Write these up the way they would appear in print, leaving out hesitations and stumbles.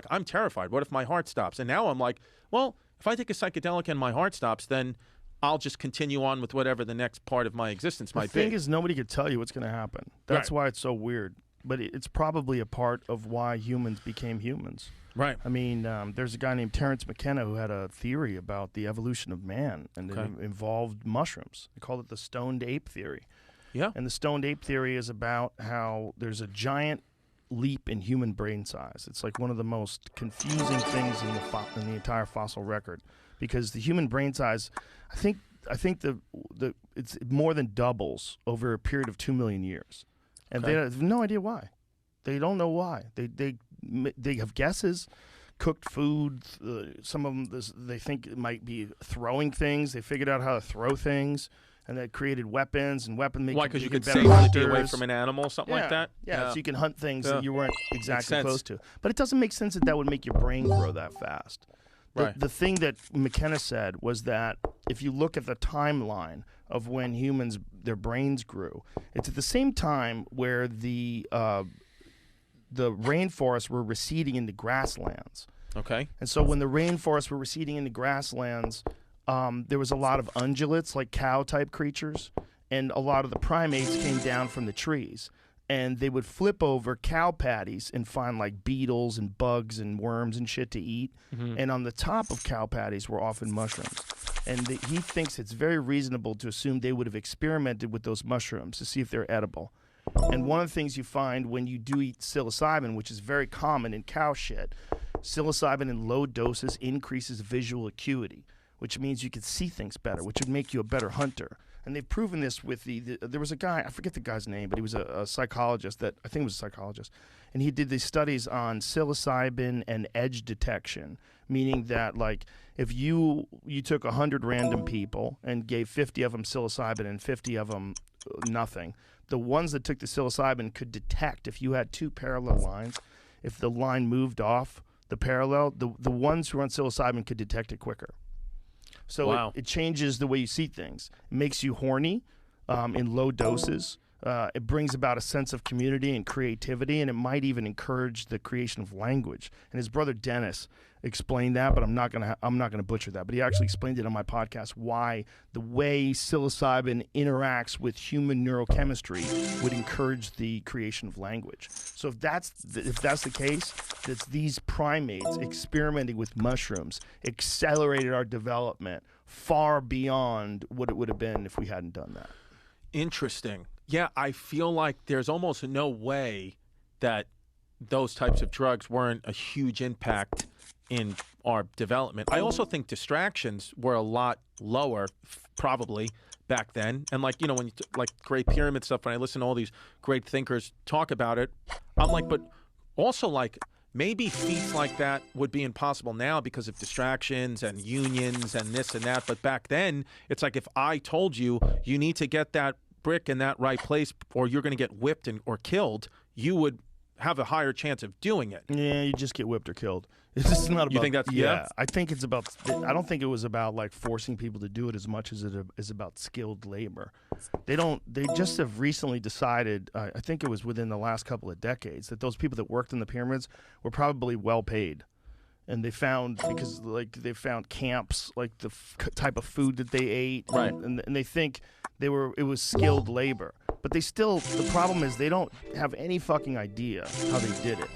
I'm terrified. What if my heart stops? And now I'm like, well, if I take a psychedelic and my heart stops, then I'll just continue on with whatever the next part of my existence might be. The thing is, nobody could tell you what's going to happen. That's why it's so weird. But it's probably a part of why humans became humans. Right. I mean, there's a guy named Terence McKenna who had a theory about the evolution of man, and it involved mushrooms. They called it the stoned ape theory. Yeah. And the stoned ape theory is about how there's a giant leap in human brain size. It's like one of the most confusing things in the entire fossil record, because the human brain size, I think it's more than doubles over a period of 2 million years. And they have no idea why. They don't know why. They have guesses. Cooked food. Some of them they think it might be throwing things. They figured out how to throw things, and they created weapons and weapon. Why? Because you could safely be away from an animal, something like that. Yeah, so you can hunt things that you weren't exactly close to. But it doesn't make sense that would make your brain grow that fast. The thing that McKenna said was that if you look at the timeline of when humans, their brains grew, it's at the same time where the rainforests were receding into grasslands. Okay. And so when the rainforests were receding into grasslands, there was a lot of ungulates, like cow-type creatures, and a lot of the primates came down from the trees. And they would flip over cow patties and find like beetles and bugs and worms and shit to eat. And on the top of cow patties were often mushrooms. And he thinks it's very reasonable to assume they would have experimented with those mushrooms to see if they're edible. And one of the things you find when you do eat psilocybin, which is very common in cow shit, psilocybin in low doses increases visual acuity, which means you can see things better, which would make you a better hunter. And they've proven this with there was a guy, I forget the guy's name, but he was a psychologist I think was a psychologist. And he did these studies on psilocybin and edge detection, meaning that like if you took 100 random people and gave 50 of them psilocybin and 50 of them nothing, the ones that took the psilocybin could detect if you had two parallel lines, if the line moved off the parallel, the ones who were on psilocybin could detect it quicker. So it changes the way you see things. It makes you horny in low doses. It brings about a sense of community and creativity, and it might even encourage the creation of language. And his brother Dennis explained that, but I'm not gonna butcher that. But he actually explained it on my podcast why the way psilocybin interacts with human neurochemistry would encourage the creation of language. So if that's the case, that these primates experimenting with mushrooms accelerated our development far beyond what it would have been if we hadn't done that. Interesting. Yeah, I feel like there's almost no way that those types of drugs weren't a huge impact in our development. I also think distractions were a lot lower, probably, back then. And like, you know, when you like Great Pyramid stuff, when I listen to all these great thinkers talk about it, I'm like, but also like maybe feats like that would be impossible now because of distractions and unions and this and that. But back then, it's like if I told you, you need to get that brick in that right place or you're going to get whipped or killed, you would have a higher chance of doing it. Yeah, you just get whipped or killed. It's just not about. You think that's I think it's about. I don't think it was about like forcing people to do it as much as it is about skilled labor. They just have recently decided. I think it was within the last couple of decades that those people that worked in the pyramids were probably well paid. And they found because like they found camps, like the type of food that they ate, right? And they think it was skilled labor. But the problem is they don't have any fucking idea how they did it.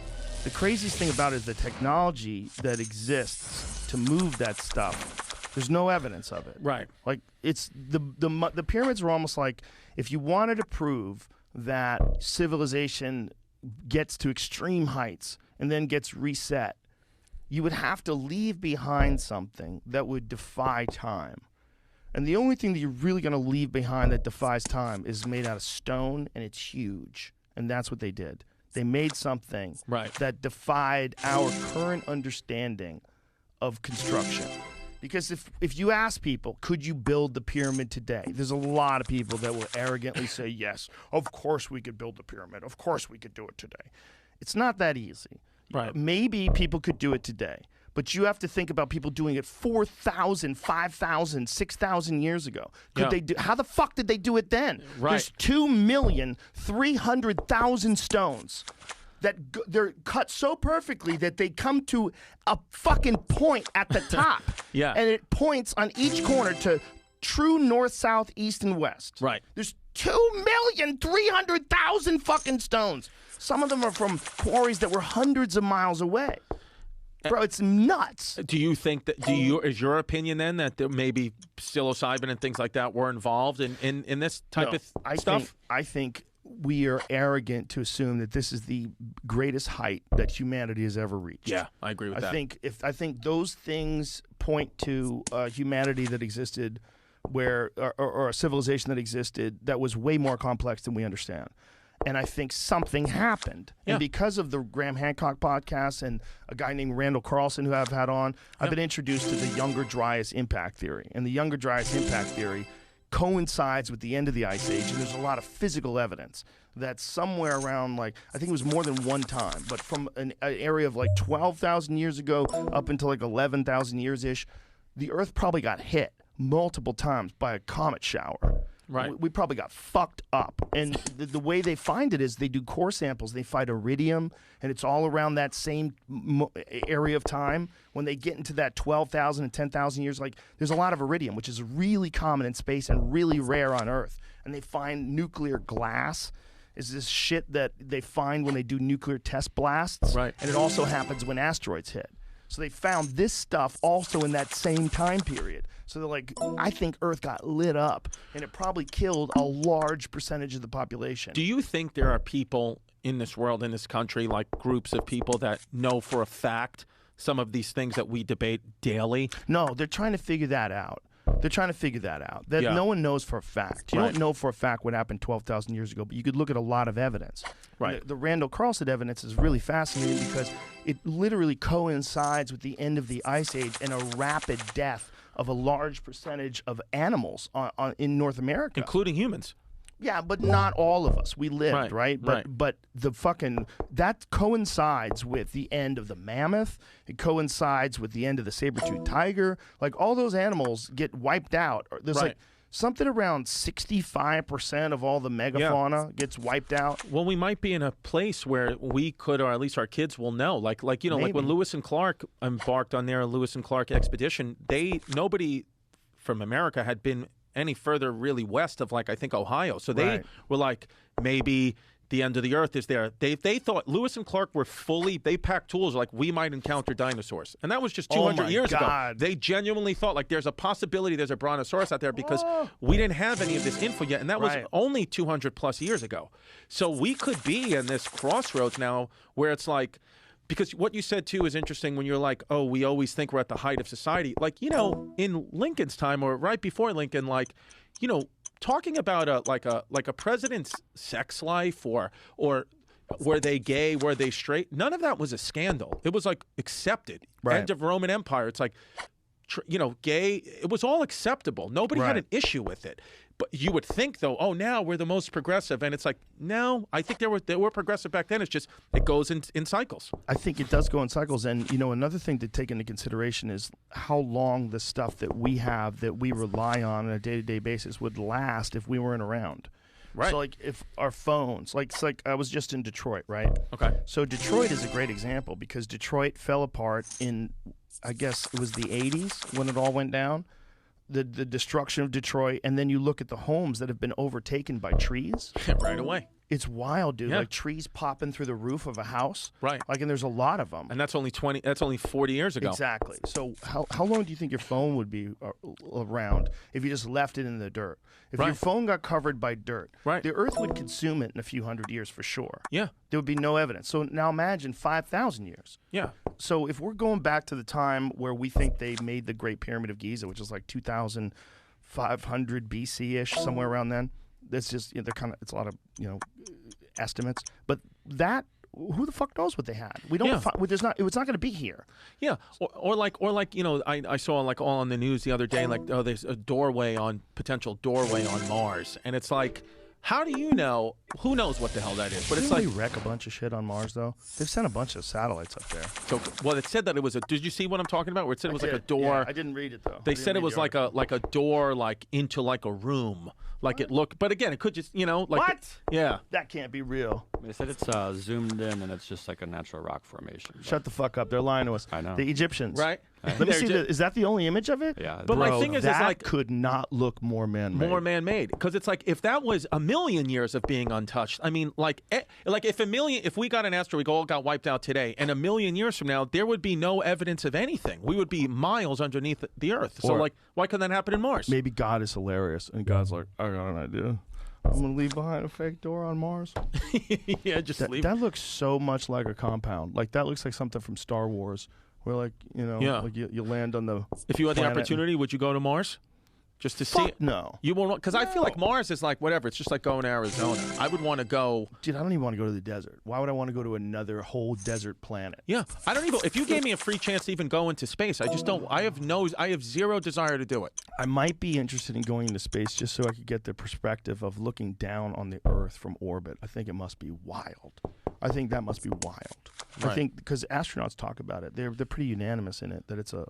The craziest thing about it is the technology that exists to move that stuff. There's no evidence of it. Right. Like it's the pyramids were almost like if you wanted to prove that civilization gets to extreme heights and then gets reset, you would have to leave behind something that would defy time. And the only thing that you're really going to leave behind that defies time is made out of stone, and it's huge. And that's what they did. They made something that defied our current understanding of construction. Because if you ask people, could you build the pyramid today? There's a lot of people that will arrogantly say, yes, of course we could build the pyramid. Of course we could do it today. It's not that easy. Right. Maybe people could do it today. But you have to think about people doing it 4,000, 5,000, 6,000 years ago. How the fuck did they do it then? Right. There's 2,300,000 stones they're cut so perfectly that they come to a fucking point at the top. Yeah. And it points on each corner to true north, south, east, and west. Right. There's 2,300,000 fucking stones. Some of them are from quarries that were hundreds of miles away. Bro, it's nuts. Do you think that? Is your opinion then that there maybe psilocybin and things like that were involved in this type of stuff? I think we are arrogant to assume that this is the greatest height that humanity has ever reached. Yeah, I agree with that. I think those things point to humanity that existed, or a civilization that existed that was way more complex than we understand. And I think something happened. Yeah. And because of the Graham Hancock podcast and a guy named Randall Carlson who I've had on, I've been introduced to the Younger Dryas impact theory. And the Younger Dryas impact theory coincides with the end of the Ice Age, and there's a lot of physical evidence that somewhere around, like, I think it was more than one time, but from an area of like 12,000 years ago up until like 11,000 years-ish, the Earth probably got hit multiple times by a comet shower. Right. We probably got fucked up. And the way they find it is they do core samples. They find iridium, and it's all around that same area of time. When they get into that 12,000 and 10,000 years, like, there's a lot of iridium, which is really common in space and really rare on Earth. And they find nuclear glass is this shit that they find when they do nuclear test blasts. Right. And it also happens when asteroids hit. So they found this stuff also in that same time period. So they're like, I think Earth got lit up, and it probably killed a large percentage of the population. Do you think there are people in this world, in this country, like groups of people that know for a fact some of these things that we debate daily? No, they're trying to figure that out. That no one knows for a fact. You don't know for a fact what happened 12,000 years ago, but you could look at a lot of evidence. Right. The Randall Carlson evidence is really fascinating because it literally coincides with the end of the Ice Age and a rapid death of a large percentage of animals in North America. Including humans. Yeah, but not all of us. We lived, right? Right. But the fucking, that coincides with the end of the mammoth. It coincides with the end of the saber-toothed tiger. Like, all those animals get wiped out. There's like something around 65% of all the megafauna gets wiped out. Well, we might be in a place where we could, or at least our kids will know. Like you know, like when Lewis and Clark embarked on their Lewis and Clark expedition, nobody from America had been any further really west of, like, I think Ohio. So they were like, maybe the end of the earth is there. They thought Lewis and Clark were they packed tools like we might encounter dinosaurs. And that was just 200 years ago. They genuinely thought, like, there's a possibility there's a brontosaurus out there because we didn't have any of this info yet. And that was only 200 plus years ago. So we could be in this crossroads now where it's like, because what you said, too, is interesting when you're like, oh, we always think we're at the height of society. Like, you know, in Lincoln's time or right before Lincoln, like, you know, talking about a president's sex life or were they gay, were they straight, none of that was a scandal. It was, like, accepted. End of Roman Empire. It's like, you know, gay, it was all acceptable. Nobody had an issue with it. But you would think, though, oh, now we're the most progressive. And it's like, no, I think they were progressive back then. It's just, it goes in cycles. I think it does go in cycles. And, you know, another thing to take into consideration is how long the stuff that we have that we rely on a day-to-day basis would last if we weren't around. Right. So, like, if our phones, like, it's like I was just in Detroit, right? Okay. So Detroit is a great example because Detroit fell apart in, I guess it was the 80s when it all went down. The destruction of Detroit, and then you look at the homes that have been overtaken by trees. Right away. It's wild, dude. Like, trees popping through the roof of a house. Right. Like, and there's a lot of them. And that's only 40 years ago. Exactly. So how long do you think your phone would be around if you just left it in the dirt? If your phone got covered by dirt, the Earth would consume it in a few hundred years for sure. Yeah. There would be no evidence. So now imagine 5,000 years. Yeah. So if we're going back to the time where we think they made the Great Pyramid of Giza, which is like 2,500 BC-ish, somewhere around then, that's just, you know, they're kind of, it's a lot of, you know, estimates. But that, who the fuck knows what they had? We don't. There's not. It's not going to be here. Yeah. Or like you know, I saw like all on the news the other day, like, oh, there's a potential doorway on Mars, and it's like, How do you know? Who knows what the hell that is? But it's Didn't like they wreck a bunch of shit on Mars though? They've sent a bunch of satellites up there. so. Well, it said that it was a. Did you see what I'm talking about? Where it said it was like a door. Yeah, I didn't read it though. They said it was like a door like into like a room. Like it looked, but again, it could just like What? Yeah. That can't be real. They said it's zoomed in and it's just like a natural rock formation. Shut the fuck up. They're lying to us. I know. The Egyptians. Right. Let me see. Is that the only image of it? Yeah. But Bro, my thing is, that it's like could not look more man-made. more man-made because it's like if that was a million years of being untouched. I mean, like if we got an asteroid, we all got wiped out today, and a million years from now there would be no evidence of anything. We would be miles underneath the Earth. So Or- why couldn't that happen in Mars? Maybe God is hilarious, and God's like, I got an idea. I'm gonna leave behind a fake door on Mars. Yeah, just leave. That looks so much like a compound. Like that looks like something from Star Wars, where like Yeah. like you land on the. If you had the planet opportunity, would you go to Mars? Just to see Fuck it? no. You won't, because I feel like No. Mars is like whatever. It's just like going to Arizona. I would want to go. Dude, I don't even want to go to the desert. Why would I want to go to another whole desert planet? Yeah, I don't even. If you gave me a free chance to even go into space, I just don't. I have zero desire to do it. I might be interested in going into space just so I could get the perspective of looking down on the Earth from orbit. I think it must be wild. I think that must be wild. I Right. think because astronauts talk about it, they're pretty unanimous in it that it's a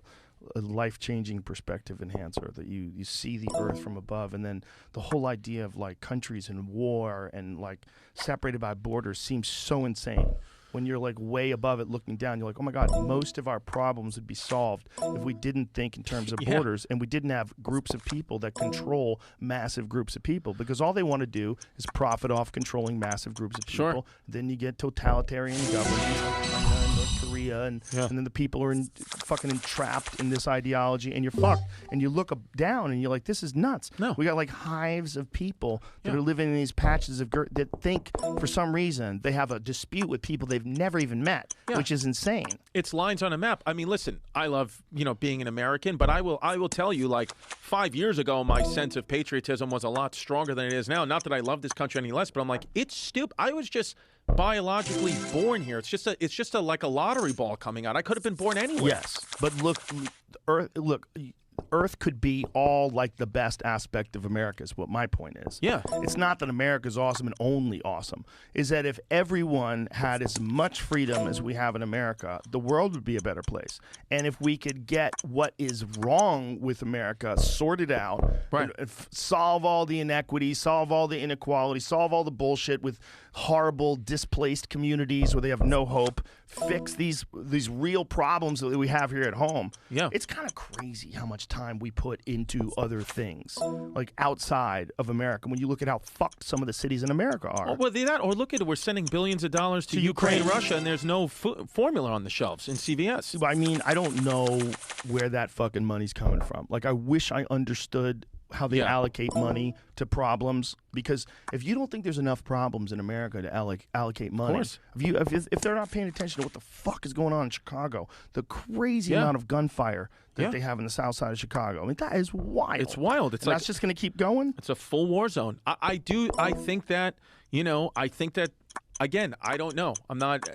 life-changing perspective enhancer, that you see the Earth from above, and then the whole idea of like countries and war and like separated by borders seems so insane. When you're like way above it looking down, you're like, oh my God, most of our problems would be solved if we didn't think in terms of Yeah. borders and we didn't have groups of people that control massive groups of people, because all they want to do is profit off controlling massive groups of people. Sure. Then you get totalitarian governments like China and North Korea, and then the people are fucking entrapped in this ideology, and you're fucked. And you look down and you're like, this is nuts. No. We got like hives of people that Yeah. are living in these patches of that think for some reason they have a dispute with people they've never even met, Yeah. which is insane. It's lines on a map. I mean, listen, I love being an American, but I will tell you, like 5 years ago, my sense of patriotism was a lot stronger than it is now. Not that I love this country any less, but I'm like, it's stupid. I was just biologically born here. It's just a like a lottery ball coming out. I could have been born anywhere. Yes, but Earth could be all like the best aspect of America is what my point is. Yeah. It's not that America's awesome and only awesome. Is that if everyone had as much freedom as we have in America, the world would be a better place. And if we could get what is wrong with America sorted out, Right. solve all the inequities, solve all the inequality, solve all the bullshit with horrible displaced communities where they have no hope, fix these real problems that we have here at home. Yeah. It's kind of crazy how much time we put into other things, like outside of America. When you look at how fucked some of the cities in America are. Oh, well, that, or look at it. We're sending billions of dollars to Ukraine, Ukraine. Russia, and there's no formula on the shelves in CVS. I mean, I don't know where that fucking money's coming from. Like, I wish I understood how they Yeah. allocate money to problems, because if you don't think there's enough problems in America to allocate money, course. if they're not paying attention to what the fuck is going on in Chicago, the crazy Yeah. amount of gunfire that Yeah. they have in the south side of Chicago, I mean, that is wild. It's wild. It's And like that's just going to keep going. it's a full war zone. I think that again, I don't know. I'm not.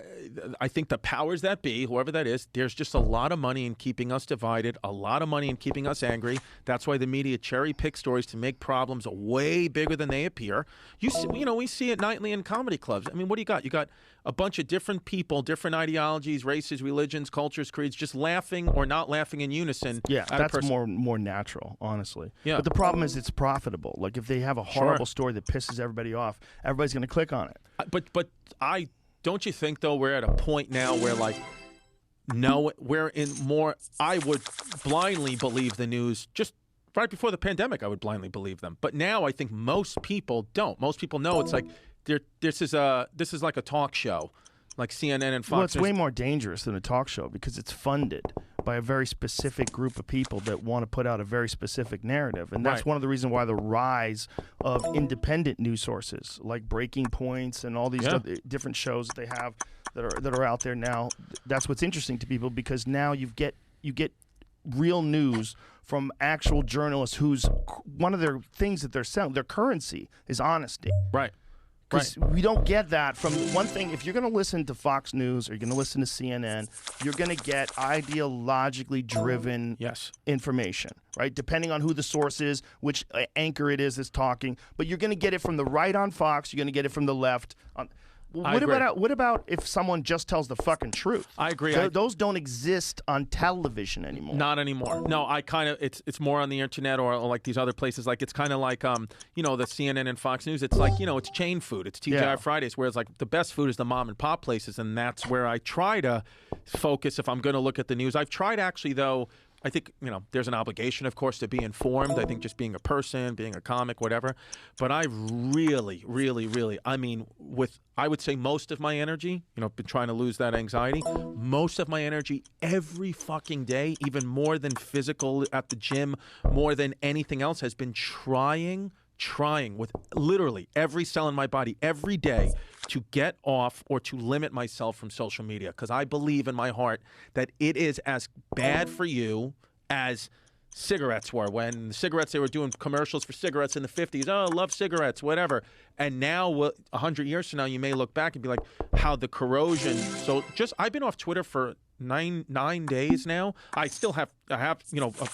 I think the powers that be, whoever that is, there's just a lot of money in keeping us divided, a lot of money in keeping us angry. That's why the media cherry pick stories to make problems way bigger than they appear. We see it nightly in comedy clubs. I mean, what do you got? You got a bunch of different people, different ideologies, races, religions, cultures, creeds, just laughing or not laughing in unison. Yeah, at a that's person. more natural, honestly. Yeah. But the problem is it's profitable. Like, if they have a horrible story that pisses everybody off, everybody's going to click on it. But I don't you think though we're at a point now where like no, we're in more. I would blindly believe the news just right before the pandemic. I would blindly believe them, but now I think most people don't. Most people know it's like this is like a talk show, like CNN and Fox. Well, it's way more dangerous than a talk show because it's funded by a very specific group of people that want to put out a very specific narrative. And that's Right. one of the reasons why the rise of independent news sources like Breaking Points and all these Yeah. other different shows that they have that are out there now. That's what's interesting to people, because now you get real news from actual journalists whose one of their things that they're selling, their currency is honesty. Right. Because we don't get that from one thing. If you're going to listen to Fox News or you're going to listen to CNN, you're going to get ideologically driven information, right? Depending on who the source is, which anchor it is that's talking. But you're going to get it from the right on Fox. You're going to get it from the left on. What about if someone just tells the fucking truth? I agree. Those don't exist on television anymore. Not anymore. No, I kind of it's more on the internet or like these other places. Like it's kind of like the CNN and Fox News. It's like it's chain food. It's TGI Fridays. Whereas like the best food is the mom and pop places, and that's where I try to focus if I'm going to look at the news. I've tried actually though. I think, there's an obligation, of course, to be informed. I think just being a person, being a comic, whatever. But I really, really, really, I would say most of my energy, been trying to lose that anxiety, most of my energy every fucking day, even more than physical at the gym, more than anything else, has been trying with literally every cell in my body every day to get off or to limit myself from social media, because I believe in my heart that it is as bad for you as cigarettes were. When cigarettes, they were doing commercials for cigarettes in the 50s. Oh, love cigarettes, whatever. And now, 100 years from now, you may look back and be like, how the corrosion. So I've been off Twitter for nine days now. I have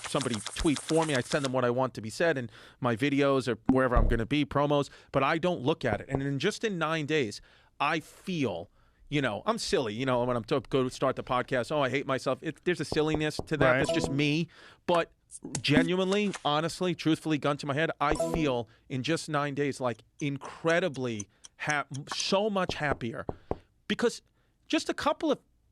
somebody tweet for me. I send them what I want to be said in my videos or wherever I'm going to be, promos, but I don't look at it. And in 9 days, I feel, I'm silly, when I'm go to start the podcast. Oh, I hate myself. There's a silliness to that. It's just me. But genuinely, honestly, truthfully, gun to my head, I feel in just 9 days like incredibly so much happier, because just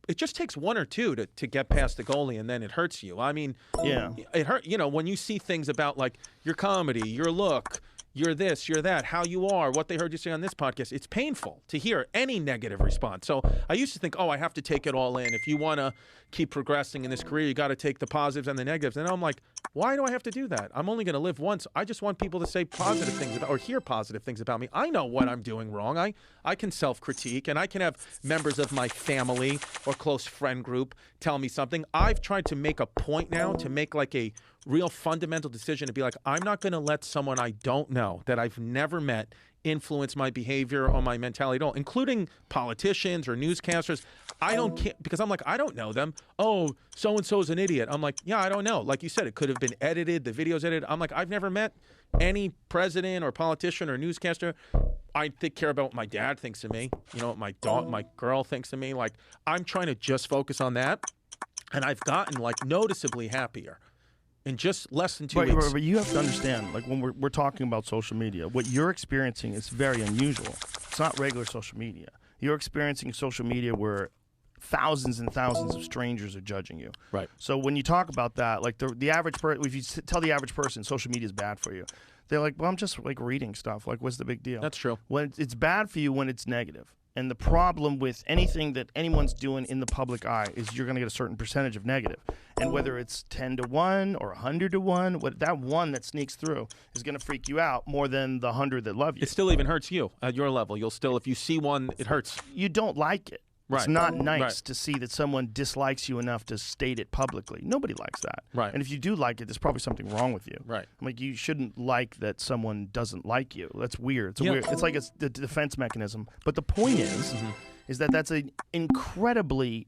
it just takes one or two to get past the goalie, and then it hurts you. I mean, it hurt. When you see things about like your comedy, your look, you're this, you're that, how you are, what they heard you say on this podcast, it's painful to hear any negative response. So I used to think, I have to take it all in. If you want to keep progressing in this career, you got to take the positives and the negatives. And I'm like, why do I have to do that? I'm only going to live once. I just want people to say positive things or hear positive things about me. I know what I'm doing wrong. I can self-critique, and I can have members of my family or close friend group tell me something. I've tried to make a point now to make like a real fundamental decision to be like, I'm not going to let someone I don't know, that I've never met, influence my behavior or my mentality at all, including politicians or newscasters. I don't care, because I'm like, I don't know them. Oh, so-and-so is an idiot. I'm like, yeah, I don't know. Like you said, it could have been edited, the video's edited. I'm like, I've never met any president or politician or newscaster. I care about what my dad thinks of me, what my girl thinks of me. Like, I'm trying to just focus on that, and I've gotten like noticeably happier in just less than 2 weeks. But you have to understand, like when we're talking about social media, what you're experiencing is very unusual. It's not regular social media. You're experiencing social media where thousands and thousands of strangers are judging you. Right. So when you talk about that, like the average person, if you tell the average person social media is bad for you, they're like, well, I'm just like reading stuff. Like, what's the big deal? That's true. When it's bad for you when it's negative. And the problem with anything that anyone's doing in the public eye is you're going to get a certain percentage of negative. And whether it's 10-1 or 100-1, that one that sneaks through is going to freak you out more than the 100 that love you. It still even hurts you at your level. You'll still, if you see one, it hurts. You don't like it. Right. It's not nice to see that someone dislikes you enough to state it publicly. Nobody likes that. Right. And if you do like it, there's probably something wrong with you. Right. Like, you shouldn't like that someone doesn't like you. That's weird. It's like it's the defense mechanism. But the point is that that's an incredibly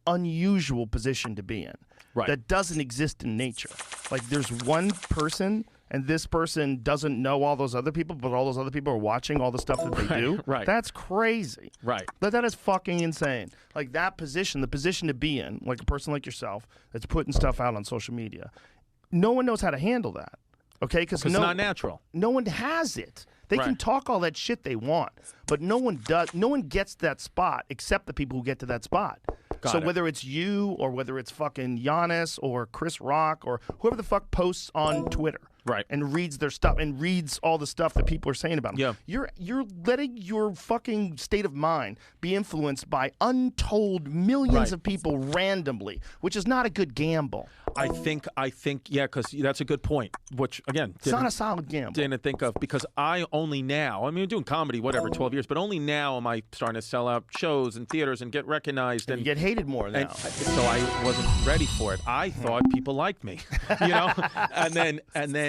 unusual position to be in. Right. That doesn't exist in nature. Like, there's one person, and this person doesn't know all those other people, but all those other people are watching all the stuff that they do. Right. That's crazy. Right. That is fucking insane. Like, that position, the position to be in, like a person like yourself that's putting stuff out on social media, no one knows how to handle that. Okay? Because it's not natural. No one has it. They can talk all that shit they want, but no one does. No one gets that spot except the people who get to that spot. So whether it's you or whether it's fucking Giannis or Chris Rock or whoever the fuck posts on Twitter, and reads their stuff and reads all the stuff that people are saying about them, you're letting your fucking state of mind be influenced by untold millions of people randomly, which is not a good gamble. I think, yeah, because that's a good point. Which again, it's not a solid gamble. Didn't think of, because I only now. I mean, doing comedy, whatever, 12 years, but only now am I starting to sell out shows and theaters and get recognized and you get hated more now. So I wasn't ready for it. I thought people liked me, and then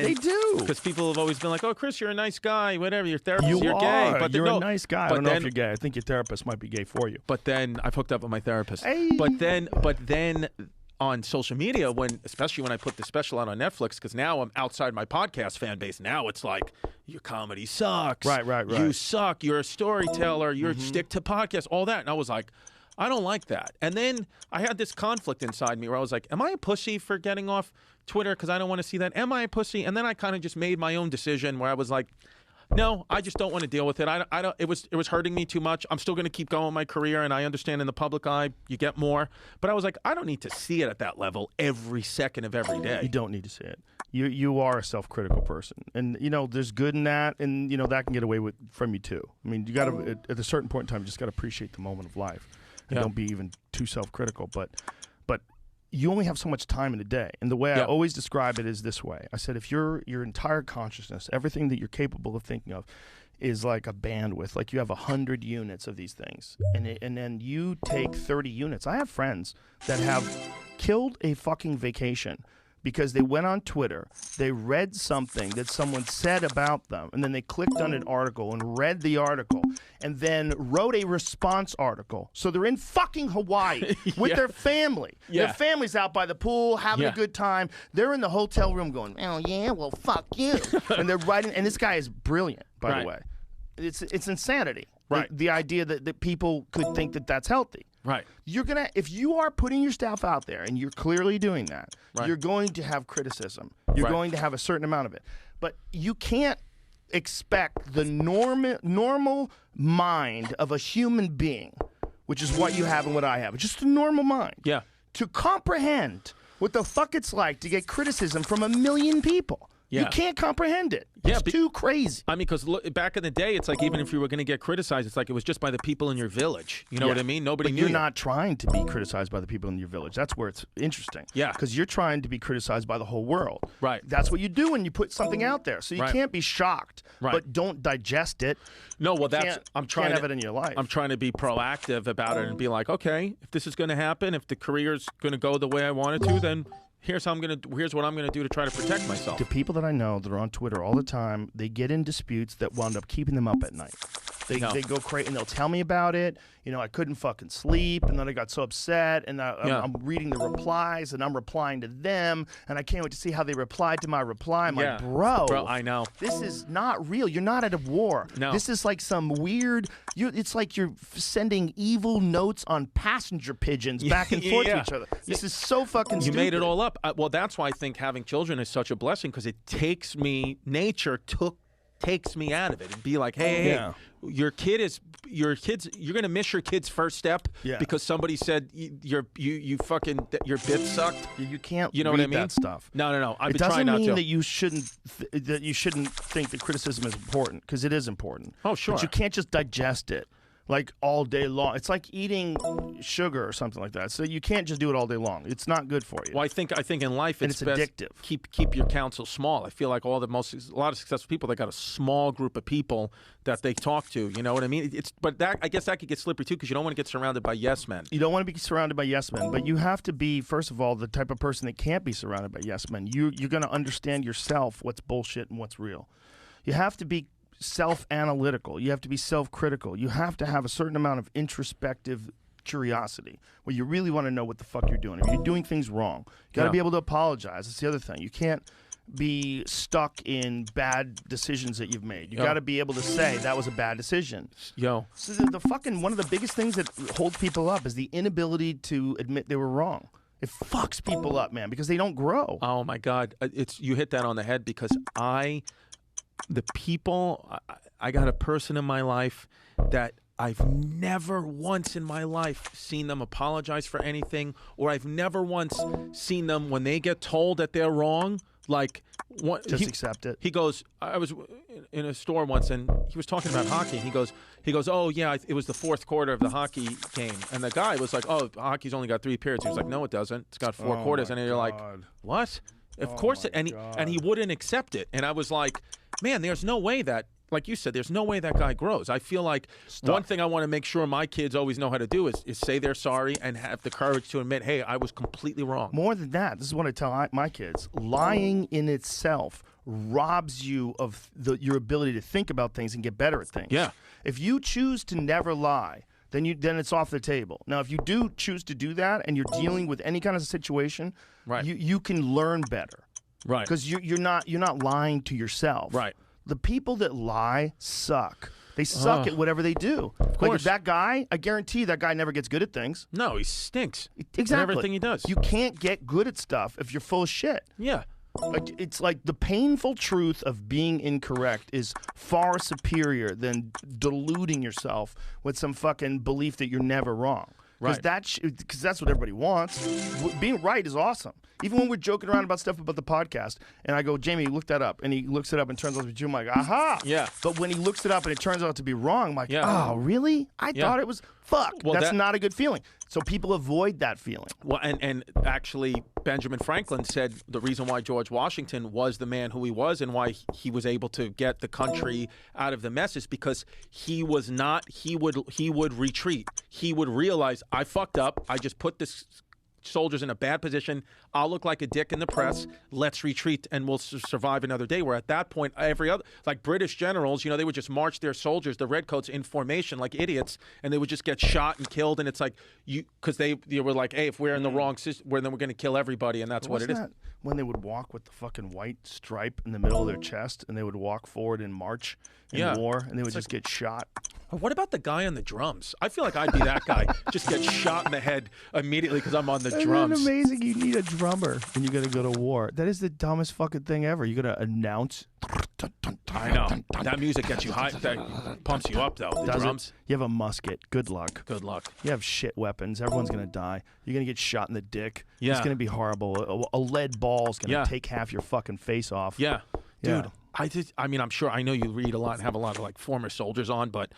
They do. Because people have always been like, "Oh, Chris, you're a nice guy. Whatever, your therapist, You're gay." But you're a nice guy. I don't know then, if you're gay. I think your therapist might be gay for you. But then I've hooked up with my therapist. Hey. But then on social media, especially when I put the special out on Netflix, because now I'm outside my podcast fan base. Now it's like, your comedy sucks. Right. You suck. You're a storyteller. You're stick to podcasts. All that. And I was like, I don't like that. And then I had this conflict inside me where I was like, am I a pussy for getting off Twitter because I don't want to see that? Am I a pussy? And then I kind of just made my own decision where I was like, no, I just don't want to deal with it. I don't. It was hurting me too much. I'm still going to keep going with my career, and I understand in the public eye you get more. But I was like, I don't need to see it at that level every second of every day. You don't need to see it. You are a self-critical person, and there's good in that, and that can get away from you too. I mean, you got to at a certain point in time, you just got to appreciate the moment of life, and don't be even too self-critical. But you only have so much time in a day. And the way I always describe it is this way. I said, if your entire consciousness, everything that you're capable of thinking of, is like a bandwidth, like you have 100 units of these things, and then you take 30 units. I have friends that have killed a fucking vacation because they went on Twitter, they read something that someone said about them, and then they clicked on an article and read the article, and then wrote a response article. So they're in fucking Hawaii with their family. Their family's out by the pool, having a good time. They're in the hotel room going, oh yeah, well fuck you. And they're writing, and this guy is brilliant, by the way. It's insanity. Right. The idea that people could think that that's healthy. Right. If you are putting your stuff out there, and you're clearly doing that, you're going to have criticism. You're going to have a certain amount of it. But you can't expect the normal mind of a human being, which is what you have and what I have, just a normal mind, to comprehend what the fuck it's like to get criticism from 1 million people. You can't comprehend it. It's too crazy. I mean, because back in the day, it's like even if you were going to get criticized, it's like it was just by the people in your village. You know what I mean? Nobody knew. You're not trying to be criticized by the people in your village. That's where it's interesting. Yeah. Because you're trying to be criticized by the whole world. Right. That's what you do when you put something out there. So you can't be shocked, but don't digest it. No, well, I'm trying to have it in your life. I'm trying to be proactive about it and be like, okay, if this is going to happen, if the career's going to go the way I want it to, then here's what I'm going to do to try to protect myself. The people that I know that are on Twitter all the time, they get in disputes that wound up keeping them up at night. They go crazy, and they'll tell me about it. I couldn't fucking sleep, and then I got so upset, and I'm reading the replies, and I'm replying to them, and I can't wait to see how they replied to my reply. I'm like, bro, I know. This is not real. You're not at a war. No. This is like some weird, it's like you're sending evil notes on passenger pigeons back and forth to each other. This is so fucking stupid. You made it all up. Well, that's why I think having children is such a blessing, because it takes me, nature takes me out of it and be like, hey, your kids, you're gonna miss your kid's first step because somebody said your bit sucked. You can't. You know read what I mean? That stuff. No. It doesn't mean that you shouldn't think that criticism is important, because it is important. Oh, sure. But you can't just digest it like all day long. It's like eating sugar or something like that. So you can't just do it all day long. It's not good for you. Well, I think in life it's best addictive. Keep your counsel small. I feel like a lot of successful people, they got a small group of people that they talk to. You know what I mean? But I guess that could get slippery too, because you don't want to get surrounded by yes men. You don't want to be surrounded by yes men, but you have to be, first of all, the type of person that can't be surrounded by yes men. You're going to understand yourself what's bullshit and what's real. You have to be self-analytical. You have to be self-critical. You have to have a certain amount of introspective curiosity where you really want to know what the fuck you're doing. If you're doing things wrong, you got to be able to apologize. That's the other thing. You can't be stuck in bad decisions that you've made. You got to be able to say that was a bad decision. So the fucking one of the biggest things that holds people up is the inability to admit they were wrong. It fucks people up, man, because they don't grow. Oh my God, you hit that on the head, because I got a person in my life that I've never once in my life seen them apologize for anything, or I've never once seen them when they get told that they're wrong, like accept it. He goes, I was in a store once, and he was talking about hockey. He goes, oh yeah, it was the fourth quarter of the hockey game, and the guy was like, oh, hockey's only got 3 periods. He was like, no, it doesn't. It's got 4 quarters, and you're like, what? Of course, and he wouldn't accept it, and I was like, man, there's no way that like you said, there's no way that guy grows. I feel like one thing I want to make sure my kids always know how to do is say they're sorry and have the courage to admit, hey, I was completely wrong. More than that, this is what I tell my kids. Lying in itself robs you of your ability to think about things and get better at things. Yeah. If you choose to never lie, then it's off the table. Now, if you do choose to do that and you're dealing with any kind of situation, you can learn better. Right. Because you're not lying to yourself. Right. The people that lie suck. They suck at whatever they do. Of Like course. that guy, I guarantee that guy never gets good at things. No, he stinks. Exactly. At everything he does. You can't get good at stuff if you're full of shit. Yeah. Like, it's like the painful truth of being incorrect is far superior than deluding yourself with some fucking belief that you're never wrong. Because that's what everybody wants. Being right is awesome. Even when we're joking around about stuff about the podcast, and I go, Jamie, look that up, and he looks it up and turns out to be true. I'm like, aha! Yeah. But when he looks it up and it turns out to be wrong, I'm like, Yeah. oh, really? I thought it was fuck. Well, That's not a good feeling. So people avoid that feeling. Well, and actually, Benjamin Franklin said the reason why George Washington was the man who he was and why he was able to get the country out of the mess is because he was not. He would retreat. He would realize, I fucked up. I just put this soldiers in a bad position. I'll look like a dick in the press. Let's retreat and we'll survive another day. Where at that point, every other, like British generals, they would just march their soldiers, the redcoats, in formation like idiots, and they would just get shot and killed. And it's like, because they were like, hey, if we're in the wrong system, then we're going to kill everybody, and that's what it is. That when they would walk with the fucking white stripe in the middle of their chest, and they would walk forward in march in war, and they would just get shot. What about the guy on the drums? I feel like I'd be that guy. Just get shot in the head immediately because I'm on the drums. Isn't it amazing? You need a drummer when you're going to go to war. That is the dumbest fucking thing ever. You're going to announce. I know. That music gets you high. That pumps you up, though. The drums. You have a musket. Good luck. Good luck. You have shit weapons. Everyone's going to die. You're going to get shot in the dick. Yeah. It's going to be horrible. A lead ball is going to take half your fucking face off. Yeah. Yeah. Dude. I'm sure, I know you read a lot and have a lot of like former soldiers on, but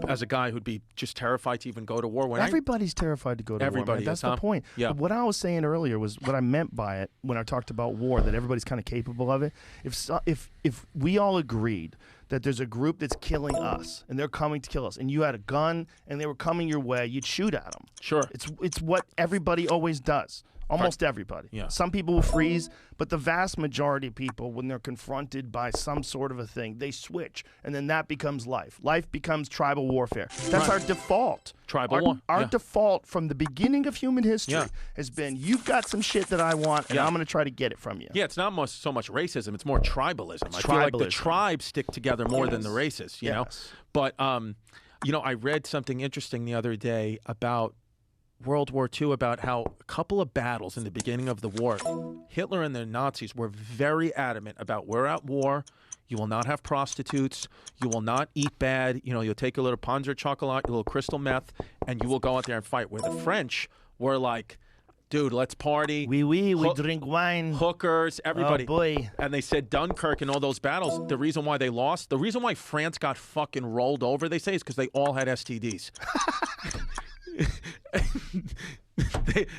as a guy who'd be just terrified to even go to war. Everybody's terrified to go to war. Everybody Man. That's is, the huh? point. Yeah. But what I was saying earlier was what I meant by it when I talked about war, that everybody's kind of capable of it. If we all agreed that there's a group that's killing us and they're coming to kill us, and you had a gun and they were coming your way, you'd shoot at them. Sure. It's what everybody always does. Almost everybody. Yeah. Some people will freeze, but the vast majority of people, when they're confronted by some sort of a thing, they switch, and then that becomes life. Life becomes tribal warfare. That's our default. Tribal war. Our default from the beginning of human history has been, you've got some shit that I want, and I'm going to try to get it from you. Yeah, it's not so much racism. It's more tribalism. I feel like the tribes stick together more than the races, you know? But, I read something interesting the other day about World War II, about how a couple of battles in the beginning of the war, Hitler and the Nazis were very adamant about, we're at war, you will not have prostitutes, you will not eat bad, you'll take a little Panzer chocolate, a little crystal meth, and you will go out there and fight. Where the French were like, dude, let's party. We drink wine. Hookers, everybody. Oh, boy. And they said Dunkirk and all those battles, the reason why they lost, the reason why France got fucking rolled over, they say, is because they all had STDs.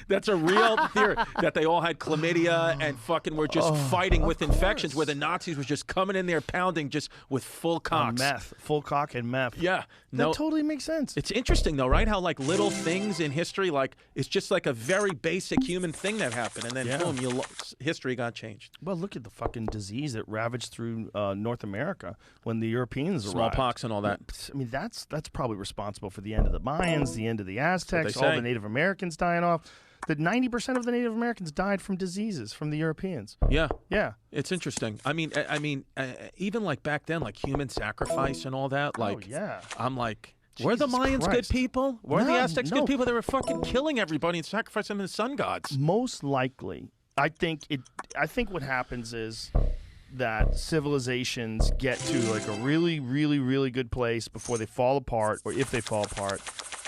That's a real theory, that they all had chlamydia and fucking were just fighting with infections, where the Nazis was just coming in there pounding just with full cocks. Meth. Full cock and meth. Yeah. That totally makes sense. It's interesting, though, right? How, like, little things in history, like, it's just like a very basic human thing that happened, and then, boom, history got changed. Well, look at the fucking disease that ravaged through North America when the Europeans arrived. Smallpox and all that. I mean, that's probably responsible for the end of the Mayans, the end of the Aztecs, all the Native Americans dying off. That 90% of the Native Americans died from diseases from the Europeans. Yeah. Yeah. It's interesting. I mean, even like back then, like human sacrifice and all that. Like, I'm like, were the Mayans good people? Were the Aztecs good people? They were fucking killing everybody and sacrificing them to the sun gods. Most likely, I think what happens is that civilizations get to like a really, really, really good place before they fall apart, or if they fall apart.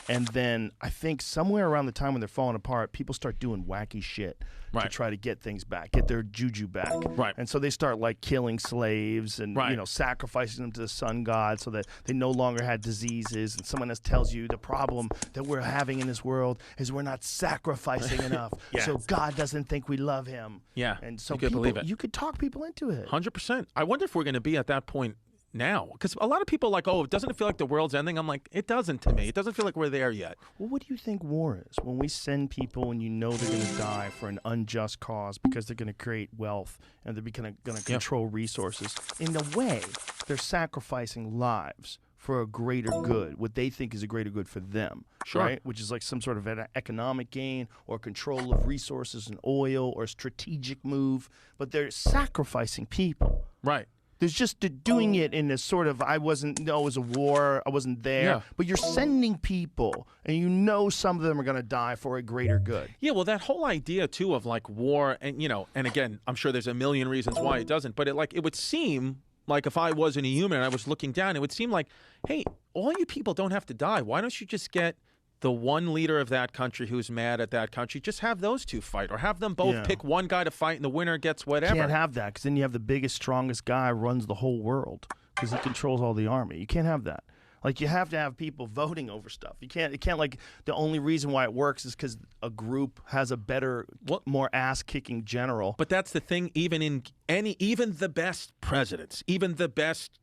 And then I think somewhere around the time when they're falling apart, people start doing wacky shit to try to get things back, get their juju back. Right. And so they start like killing slaves and sacrificing them to the sun god so that they no longer had diseases. And someone else tells you the problem that we're having in this world is we're not sacrificing enough. So God doesn't think we love him. Yeah. And so you could believe it. You could talk people into it. 100%. I wonder if we're going to be at that point now? Because a lot of people are like, oh, doesn't it feel like the world's ending? I'm like, it doesn't to me. It doesn't feel like we're there yet. Well, what do you think war is? When we send people and you know they're going to die for an unjust cause because they're going to create wealth and they're going to control resources, in a way, they're sacrificing lives for a greater good, what they think is a greater good for them, right? Which is like some sort of an economic gain or control of resources and oil or strategic move, but they're sacrificing people. Right. There's just doing it in a sort of, it was a war, I wasn't there, but you're sending people and you know some of them are going to die for a greater good. Yeah, well, that whole idea, too, of like war and, and again, I'm sure there's a million reasons why it doesn't, but it would seem like if I wasn't a human and I was looking down, it would seem like, hey, all you people don't have to die. Why don't you just get the one leader of that country who's mad at that country, just have those two fight, or have them both pick one guy to fight and the winner gets whatever. You can't have that because then you have the biggest, strongest guy runs the whole world because he controls all the army. You can't have that. Like, you have to have people voting over stuff. It can't like, the only reason why it works is because a group has a better, more ass-kicking general. But that's the thing, even the best presidents, even the best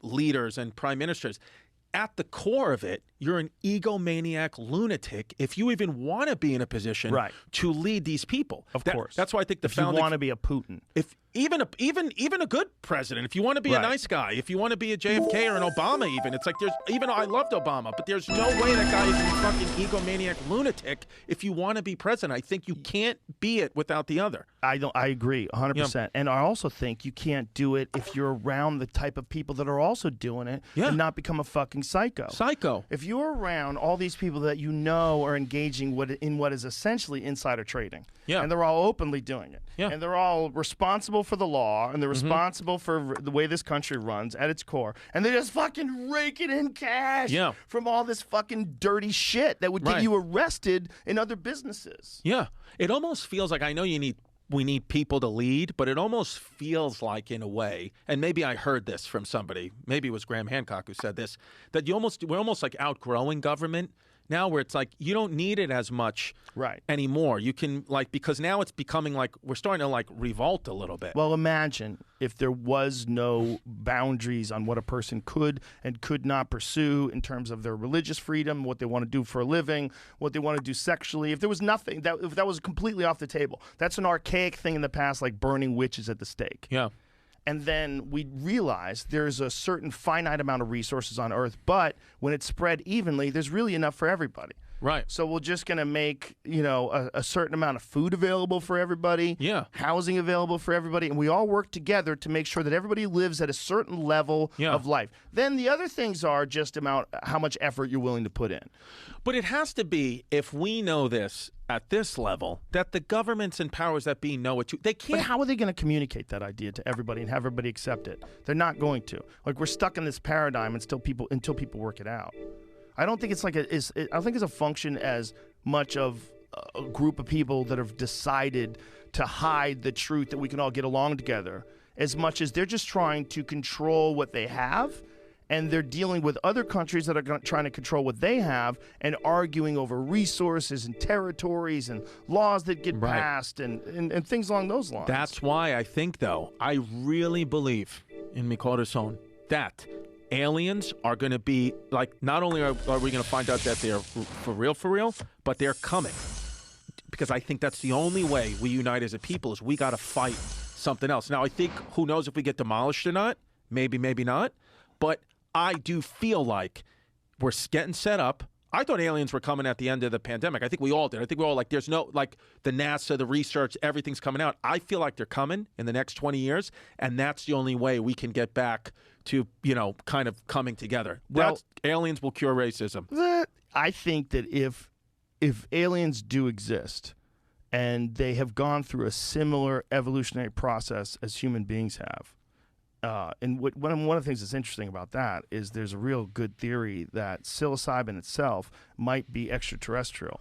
leaders and prime ministers, at the core of it, you're an egomaniac lunatic if you even want to be in a position to lead these people. Of course. That's why I think the founding... If you want to be a Putin. If even a good president, if you want to be a nice guy, if you want to be a JFK or an Obama even, it's like I loved Obama, but there's no way that guy is a fucking egomaniac lunatic if you want to be president. I think you can't be it without the other. I agree 100%. And I also think you can't do it if you're around the type of people that are also doing it and not become a fucking psycho. If you're around all these people that you know are engaging in what is essentially insider trading, and they're all openly doing it, and they're all responsible for the law, and they're responsible for the way this country runs at its core, and they're just fucking raking in cash from all this fucking dirty shit that would get you arrested in other businesses. Yeah. It almost feels like, I know we need people to lead, but it almost feels like, in a way, and maybe I heard this from somebody, maybe it was Graham Hancock who said this, that we're almost like outgrowing government now, where it's like you don't need it as much anymore. You can, like, because now it's becoming like we're starting to like revolt a little bit. Well, imagine if there was no boundaries on what a person could and could not pursue in terms of their religious freedom, what they want to do for a living, what they want to do sexually. If there was nothing, if that was completely off the table, that's an archaic thing in the past, like burning witches at the stake. Yeah. And then we realize there's a certain finite amount of resources on Earth, but when it's spread evenly, there's really enough for everybody. Right. So we're just going to make, a certain amount of food available for everybody, housing available for everybody, and we all work together to make sure that everybody lives at a certain level of life. Then the other things are just how much effort you're willing to put in. But it has to be, if we know this at this level, that the governments and powers that be know it too. They can't. But how are they going to communicate that idea to everybody and have everybody accept it? They're not going to. Like, we're stuck in this paradigm until people work it out. I don't think it's like I don't think it's a function as much of a group of people that have decided to hide the truth that we can all get along together, as much as they're just trying to control what they have, and they're dealing with other countries that are trying to control what they have and arguing over resources and territories and laws that get passed and things along those lines. That's why I think, though, I really believe in mi corazón that aliens are going to be, like, not only are we going to find out that they're for real, but they're coming. Because I think that's the only way we unite as a people, is we got to fight something else. Now, I think, who knows if we get demolished or not? Maybe, maybe not. But I do feel like we're getting set up. I thought aliens were coming at the end of the pandemic. I think we all did. I think we all, like, there's no, like, the NASA, the research, everything's coming out. I feel like they're coming in the next 20 years, and that's the only way we can get back to, kind of coming together. Well, aliens will cure racism. I think that if aliens do exist and they have gone through a similar evolutionary process as human beings have, and one of the things that's interesting about that is there's a real good theory that psilocybin itself might be extraterrestrial,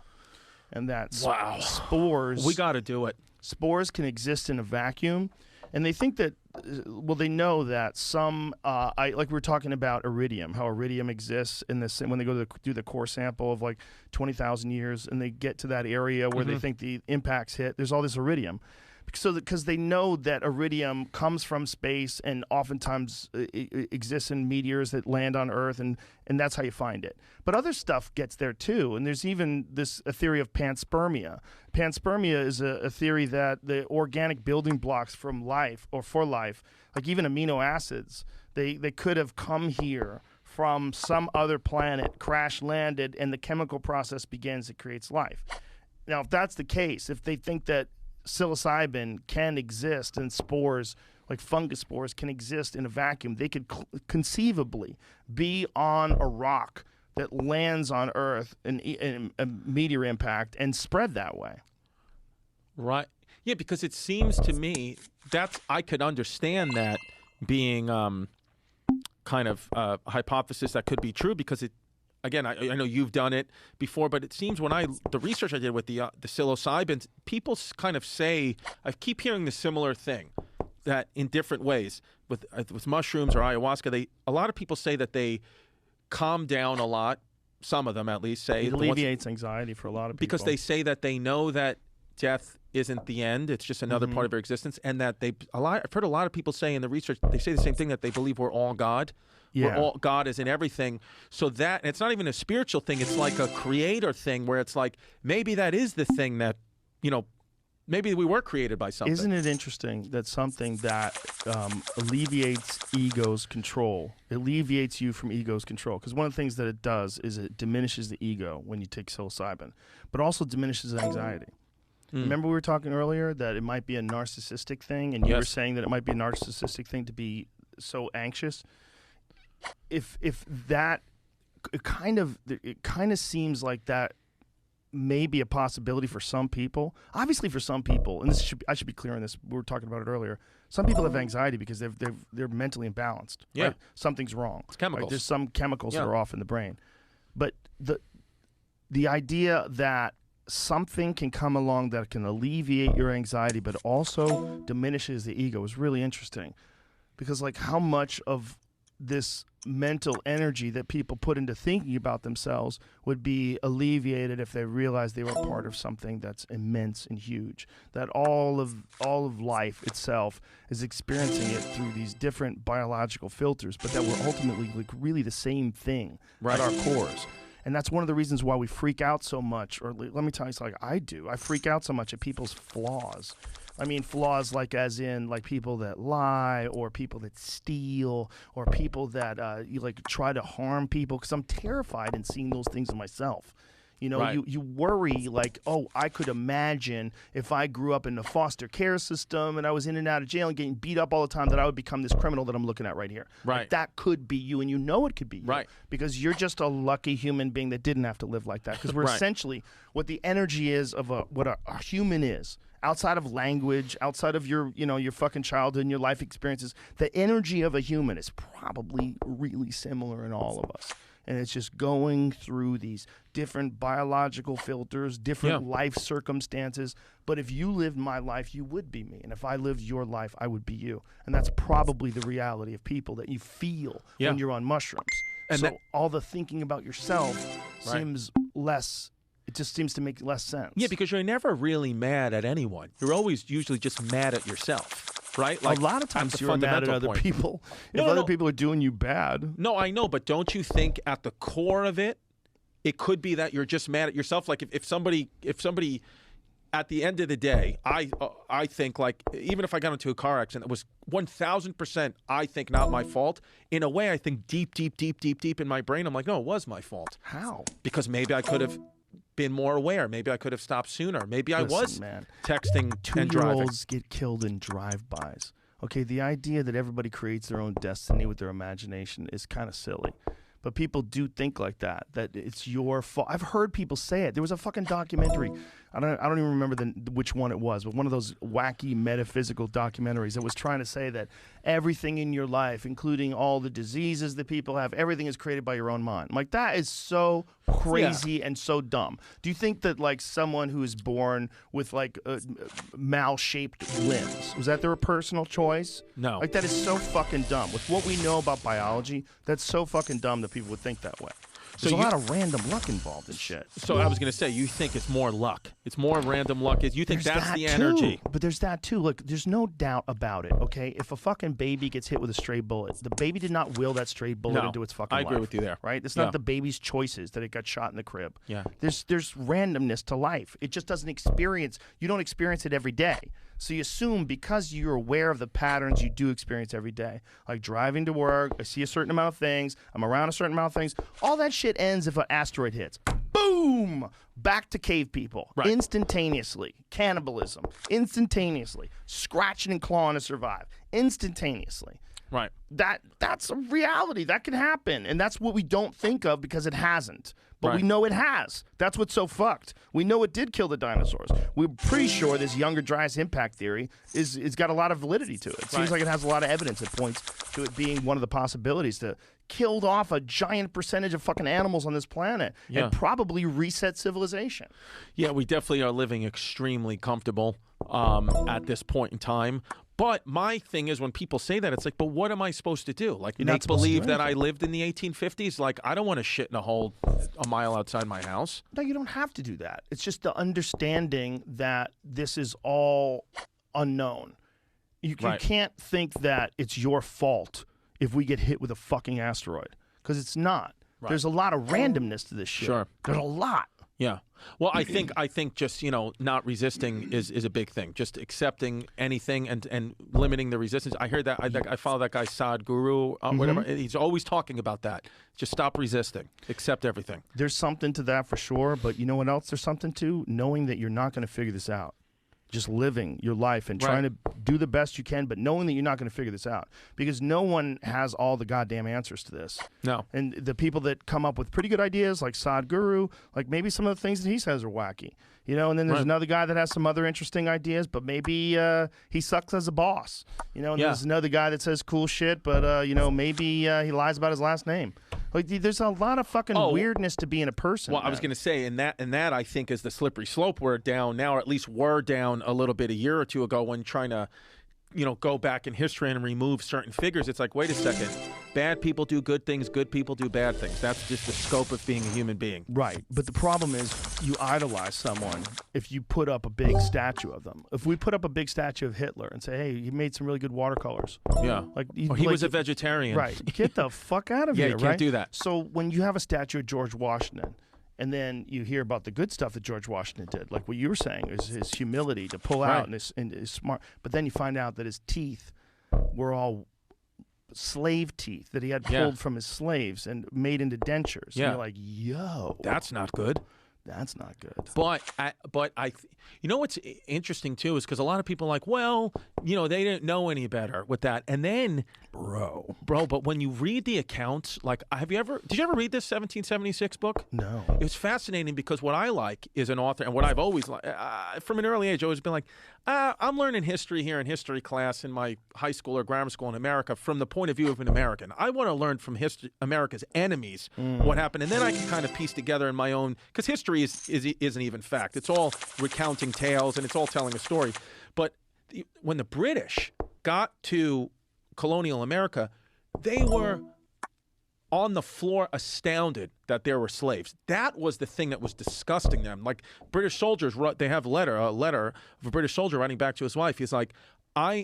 and that spores... We got to do it. Spores can exist in a vacuum, and they think that, they know that some, like we were talking about iridium, how iridium exists in this, when they go do the core sample of like 20,000 years, and they get to that area where they think the impacts hit, there's all this iridium. because they know that iridium comes from space and oftentimes exists in meteors that land on Earth, and that's how you find it. But other stuff gets there too, and there's even a theory of panspermia. Panspermia is a theory that the organic building blocks from life, or for life, like even amino acids, they could have come here from some other planet, crash landed, and the chemical process begins that creates life. Now, if that's the case, if they think that psilocybin can exist and spores, like fungus spores, can exist in a vacuum, they could conceivably be on a rock that lands on Earth in a meteor impact and spread that way. Right. Yeah, because it seems to me I could understand that being kind of a hypothesis that could be true, because again, I know you've done it before, but it seems the research I did with the psilocybins, people kind of say, I keep hearing the similar thing, that in different ways with mushrooms or ayahuasca, a lot of people say that they calm down a lot. Some of them, at least, say it alleviates anxiety for a lot of people, because they say that they know that death isn't the end; it's just another part of their existence, and that I've heard a lot of people say in the research, they say the same thing, that they believe we're all God. Yeah. God is in everything. So and it's not even a spiritual thing. It's like a creator thing, where it's like, maybe that is the thing that, maybe we were created by something. Isn't it interesting that something that alleviates ego's control, alleviates you from ego's control? Because one of the things that it does is it diminishes the ego when you take psilocybin, but also diminishes anxiety. Remember we were talking earlier that it might be a narcissistic thing, and you were saying that it might be a narcissistic thing to be so anxious? If that it kind of seems like that may be a possibility for some people. Obviously, for some people, and I should be clear on this. We were talking about it earlier. Some people have anxiety because they're mentally imbalanced. Yeah, right? Something's wrong. It's chemicals. Right? There's some chemicals that are off in the brain. But the idea that something can come along that can alleviate your anxiety, but also diminishes the ego, is really interesting. Because like, how much of this mental energy that people put into thinking about themselves would be alleviated if they realized they were part of something that's immense and huge, that all of life itself is experiencing it through these different biological filters, but that we're ultimately like really the same thing at our cores. And that's one of the reasons why we freak out so much, or let me tell you, it's like I freak out so much at people's flaws. I mean, flaws like as in like people that lie, or people that steal, or people that like try to harm people, because I'm terrified in seeing those things in myself. You worry like, oh, I could imagine if I grew up in the foster care system and I was in and out of jail and getting beat up all the time, that I would become this criminal that I'm looking at right here. Right. Like, that could be you, and it could be you. Right. Because you're just a lucky human being that didn't have to live like that. Because we're essentially what the energy is of what a human is. Outside of language, outside of your fucking childhood and your life experiences, the energy of a human is probably really similar in all of us. And it's just going through these different biological filters, different life circumstances. But if you lived my life, you would be me. And if I lived your life, I would be you. And that's probably the reality of people that you feel when you're on mushrooms. And so all the thinking about yourself seems less. It just seems to make less sense. Yeah, because you're never really mad at anyone. You're always usually just mad at yourself, right? Like, a lot of times you're mad at other people. If other people are doing you bad. No, I know, but don't you think at the core of it, it could be that you're just mad at yourself? Like if somebody at the end of the day, I think, like, even if I got into a car accident, it was 1,000%, I think, not my fault. In a way, I think deep in my brain, I'm like, no, it was my fault. How? Because maybe I could have been more aware. Maybe I could have stopped sooner. Maybe I was texting and driving. 2-year-olds get killed in drive-bys. Okay, the idea that everybody creates their own destiny with their imagination is kind of silly. But people do think like that it's your fault. I've heard people say it. There was a fucking documentary. I don't even remember which one it was, but one of those wacky metaphysical documentaries that was trying to say that everything in your life, including all the diseases that people have, everything is created by your own mind. Like, that is so crazy and so dumb. Do you think that, like, someone who is born with like mal-shaped limbs, was that their personal choice? No. Like, that is so fucking dumb. With what we know about biology, that's so fucking dumb that people would think that way. There's a lot of random luck involved in shit. So I was going to say, you think it's more luck. It's more random luck. You think that's the energy. But there's that too. Look, there's no doubt about it, okay? If a fucking baby gets hit with a stray bullet, the baby did not will that stray bullet into its fucking life. I agree with you there. Right? It's not the baby's choices that it got shot in the crib. Yeah. There's randomness to life. It just doesn't experience, you don't experience it every day. So you assume because you're aware of the patterns you do experience every day, like driving to work, I see a certain amount of things, I'm around a certain amount of things, all that shit ends if an asteroid hits. Boom! Back to cave people. Right. Instantaneously. Cannibalism. Instantaneously. Scratching and clawing to survive. Instantaneously. Right. That's a reality. That can happen. And that's what we don't think of because it hasn't. But we know it has. That's what's so fucked. We know it did kill the dinosaurs. We're pretty sure this younger dryas impact theory is got a lot of validity to it. It seems like it has a lot of evidence that points to it being one of the possibilities to killed off a giant percentage of fucking animals on this planet and probably reset civilization. Yeah, we definitely are living extremely comfortable at this point in time. But my thing is when people say that, it's like, but what am I supposed to do? Like, make believe that I lived in the 1850s? Like, I don't want to shit in a hole a mile outside my house. No, you don't have to do that. It's just the understanding that this is all unknown. You can't think that it's your fault if we get hit with a fucking asteroid, because it's not. Right. There's a lot of randomness to this shit. Sure. There's a lot. Yeah. Well, I think just, not resisting is a big thing. Just accepting anything and limiting the resistance. I heard that. I follow that guy Sadhguru, whatever. He's always talking about that. Just stop resisting. Accept everything. There's something to that for sure. But you know what else there's something to? Knowing that you're not going to figure this out. Just living your life and trying to do the best you can, but knowing that you're not going to figure this out. Because no one has all the goddamn answers to this. No. And the people that come up with pretty good ideas, like Sadhguru, like maybe some of the things that he says are wacky. And then there's another guy that has some other interesting ideas, but maybe he sucks as a boss. And there's another guy that says cool shit, but, maybe he lies about his last name. Like, there's a lot of fucking weirdness to being a person. Well, I was going to say, and that I think is the slippery slope we're down now, or at least were down a little bit a year or two ago when trying to, go back in history and remove certain figures. It's like, wait a second. Bad people do good things. Good people do bad things. That's just the scope of being a human being. Right. But the problem is you idolize someone if you put up a big statue of them. If we put up a big statue of Hitler and say, hey, he made some really good watercolors. Yeah. He was a vegetarian. Right. Get the fuck out of here, you can't do that. So when you have a statue of George Washington, and then you hear about the good stuff that George Washington did, like what you were saying, is his humility to pull out and his smart. But then you find out that his teeth were all slave teeth that he had pulled from his slaves and made into dentures. Yeah. And you're like, yo. That's not good. That's not good. But what's interesting too is because a lot of people are like, well, they didn't know any better with that. And then, bro, but when you read the accounts, like, did you ever read this 1776 book? No. It was fascinating because what I like is an author, and what I've always liked, from an early age, always been like, I'm learning history here in history class in my high school or grammar school in America from the point of view of an American. I want to learn from America's enemies what happened, and then I can kind of piece together in my own, because history isn't even fact. It's all recounting tales, and it's all telling a story. But when the British got to colonial America, they were on the floor astounded that there were slaves. That was the thing that was disgusting them. Like, British soldiers, they have a letter of a British soldier writing back to his wife. He's like,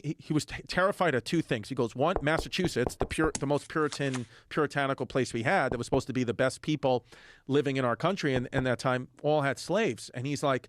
he was terrified of two things. He goes, one, Massachusetts, the most puritanical place we had, that was supposed to be the best people living in our country, and that time all had slaves. And he's like,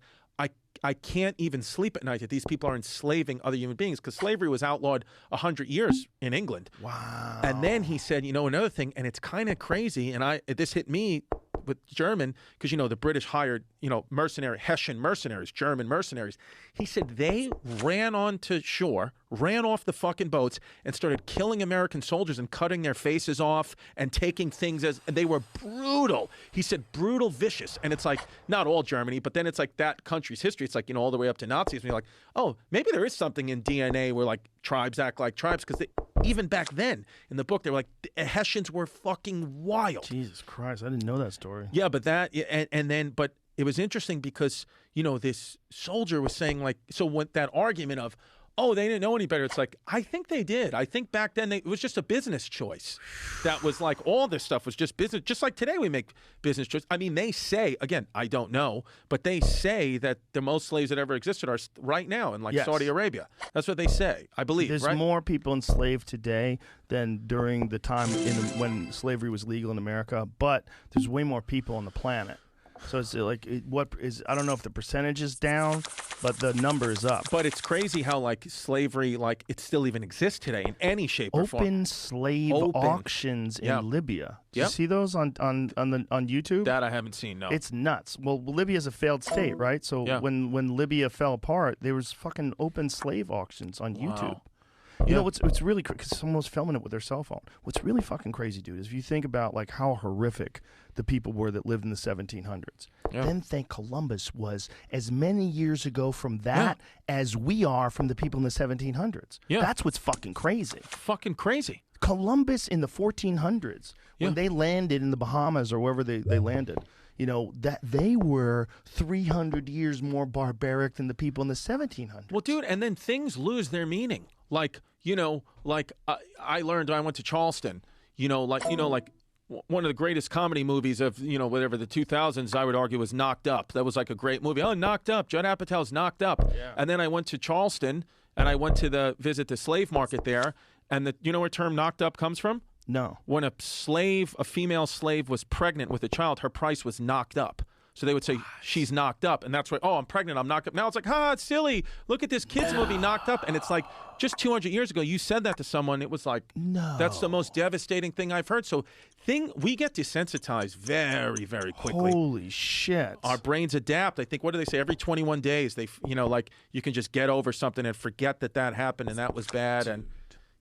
I can't even sleep at night that these people are enslaving other human beings, because slavery was outlawed 100 years in England. Wow. And then he said, another thing, and it's kind of crazy, and this hit me with German, because, the British hired, Hessian mercenaries, German mercenaries. He said they ran onto shore, ran off the fucking boats, and started killing American soldiers and cutting their faces off and taking things and they were brutal. He said brutal, vicious. And it's like, not all Germany, but then it's like that country's history. It's like, all the way up to Nazis. And you're like, oh, maybe there is something in DNA where, like, tribes act like tribes, because even back then in the book, they were like, the Hessians were fucking wild. Jesus Christ, I didn't know that story. Yeah, but but it was interesting because, this soldier was saying, like, so what that argument of, oh, they didn't know any better. It's like, I think they did. I think back then it was just a business choice. That was like, all this stuff was just business. Just like today we make business choice. I mean, they say, again, I don't know, but they say that the most slaves that ever existed are right now in like Saudi Arabia. That's what they say, I believe. There's right? more people enslaved today than during the time when slavery was legal in America, but there's way more people on the planet. So it's like, I don't know if the percentage is down, but the number is up. But it's crazy how like slavery, like it still even exists today in any shape or form. Open slave auctions in Libya. Do you see those on YouTube? That I haven't seen. No, it's nuts. Well, Libya's a failed state, right? So when Libya fell apart, there was fucking open slave auctions on YouTube. You know what's really because someone was filming it with their cell phone. What's really fucking crazy, dude, is if you think about like how horrific the people were that lived in the 1700s. Then think Columbus was as many years ago from that as we are from the people in the 1700s. That's what's fucking crazy. Fucking crazy. Columbus in the 1400s when they landed in the Bahamas or wherever they landed. You know, that they were 300 years more barbaric than the people in the 1700s. Well, dude, and then things lose their meaning. Like, you know, like I learned I went to Charleston, like one of the greatest comedy movies of, whatever, the 2000s, I would argue, was Knocked Up. That was like a great movie. Oh, Knocked Up. Judd Apatow's Knocked Up. Yeah. And then I went to Charleston and I went to visit the slave market there. And you know where the term knocked up comes from? No. When a female slave was pregnant with a child, her price was knocked up. So they would say, she's knocked up. And that's why, oh, I'm pregnant, I'm knocked up. Now it's like, it's silly. Look at this kid's movie, Knocked Up. And it's like, just 200 years ago, you said that to someone. It was like, no. That's the most devastating thing I've heard. So we get desensitized very, very quickly. Holy shit. Our brains adapt. I think, what do they say? Every 21 days, like you can just get over something and forget that happened and that was bad. And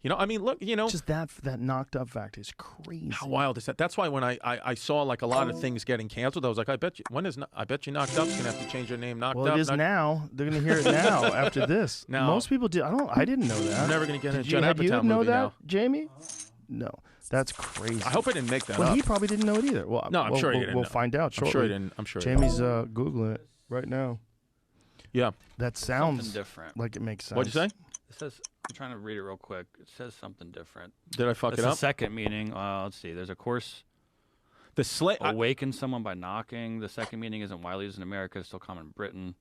I mean, look, just that knocked up fact is crazy. How wild is that? That's why when I saw like a lot of things getting canceled, I was like, I bet you Knocked Up's gonna have to change their name. Knocked Up. Well, it is now. They're gonna hear it now after this. Now, most people did. I didn't know that. I'm never gonna get a Judd Apatow movie now. You know that, Jamie? No, that's crazy. I hope I didn't make that up. Well, he probably didn't know it either. Well, no, I'm sure he didn't. We'll find out shortly. I'm sure he didn't. I'm sure. Jamie's googling it right now. Yeah, that sounds something different. Like it makes sense. What'd you say? It says, I'm trying to read it real quick. It says something different. Did I fuck it up? The second meaning, let's see. There's a course. Awaken someone by knocking. The second meaning isn't widely used in America. It's still common in Britain.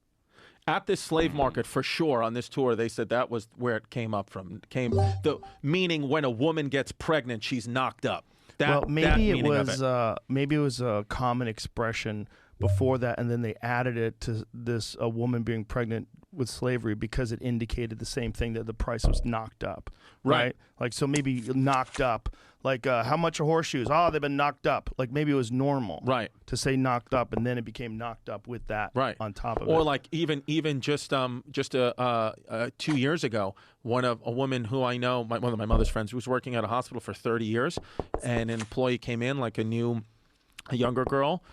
At this slave market, for sure, on this tour, they said that was where it came up from. The meaning when a woman gets pregnant, she's knocked up. Maybe it was a common expression before that, and then they added it to this a woman being pregnant with slavery because it indicated the same thing, that the price was knocked up, right? Like, so maybe knocked up, like how much are horseshoes? Oh, they've been knocked up. Like maybe it was normal, to say knocked up, and then it became knocked up with that on top of it. Or like even just 2 years ago, a woman who I know, one of my mother's friends, who was working at a hospital for 30 years, and an employee came in, like a younger girl.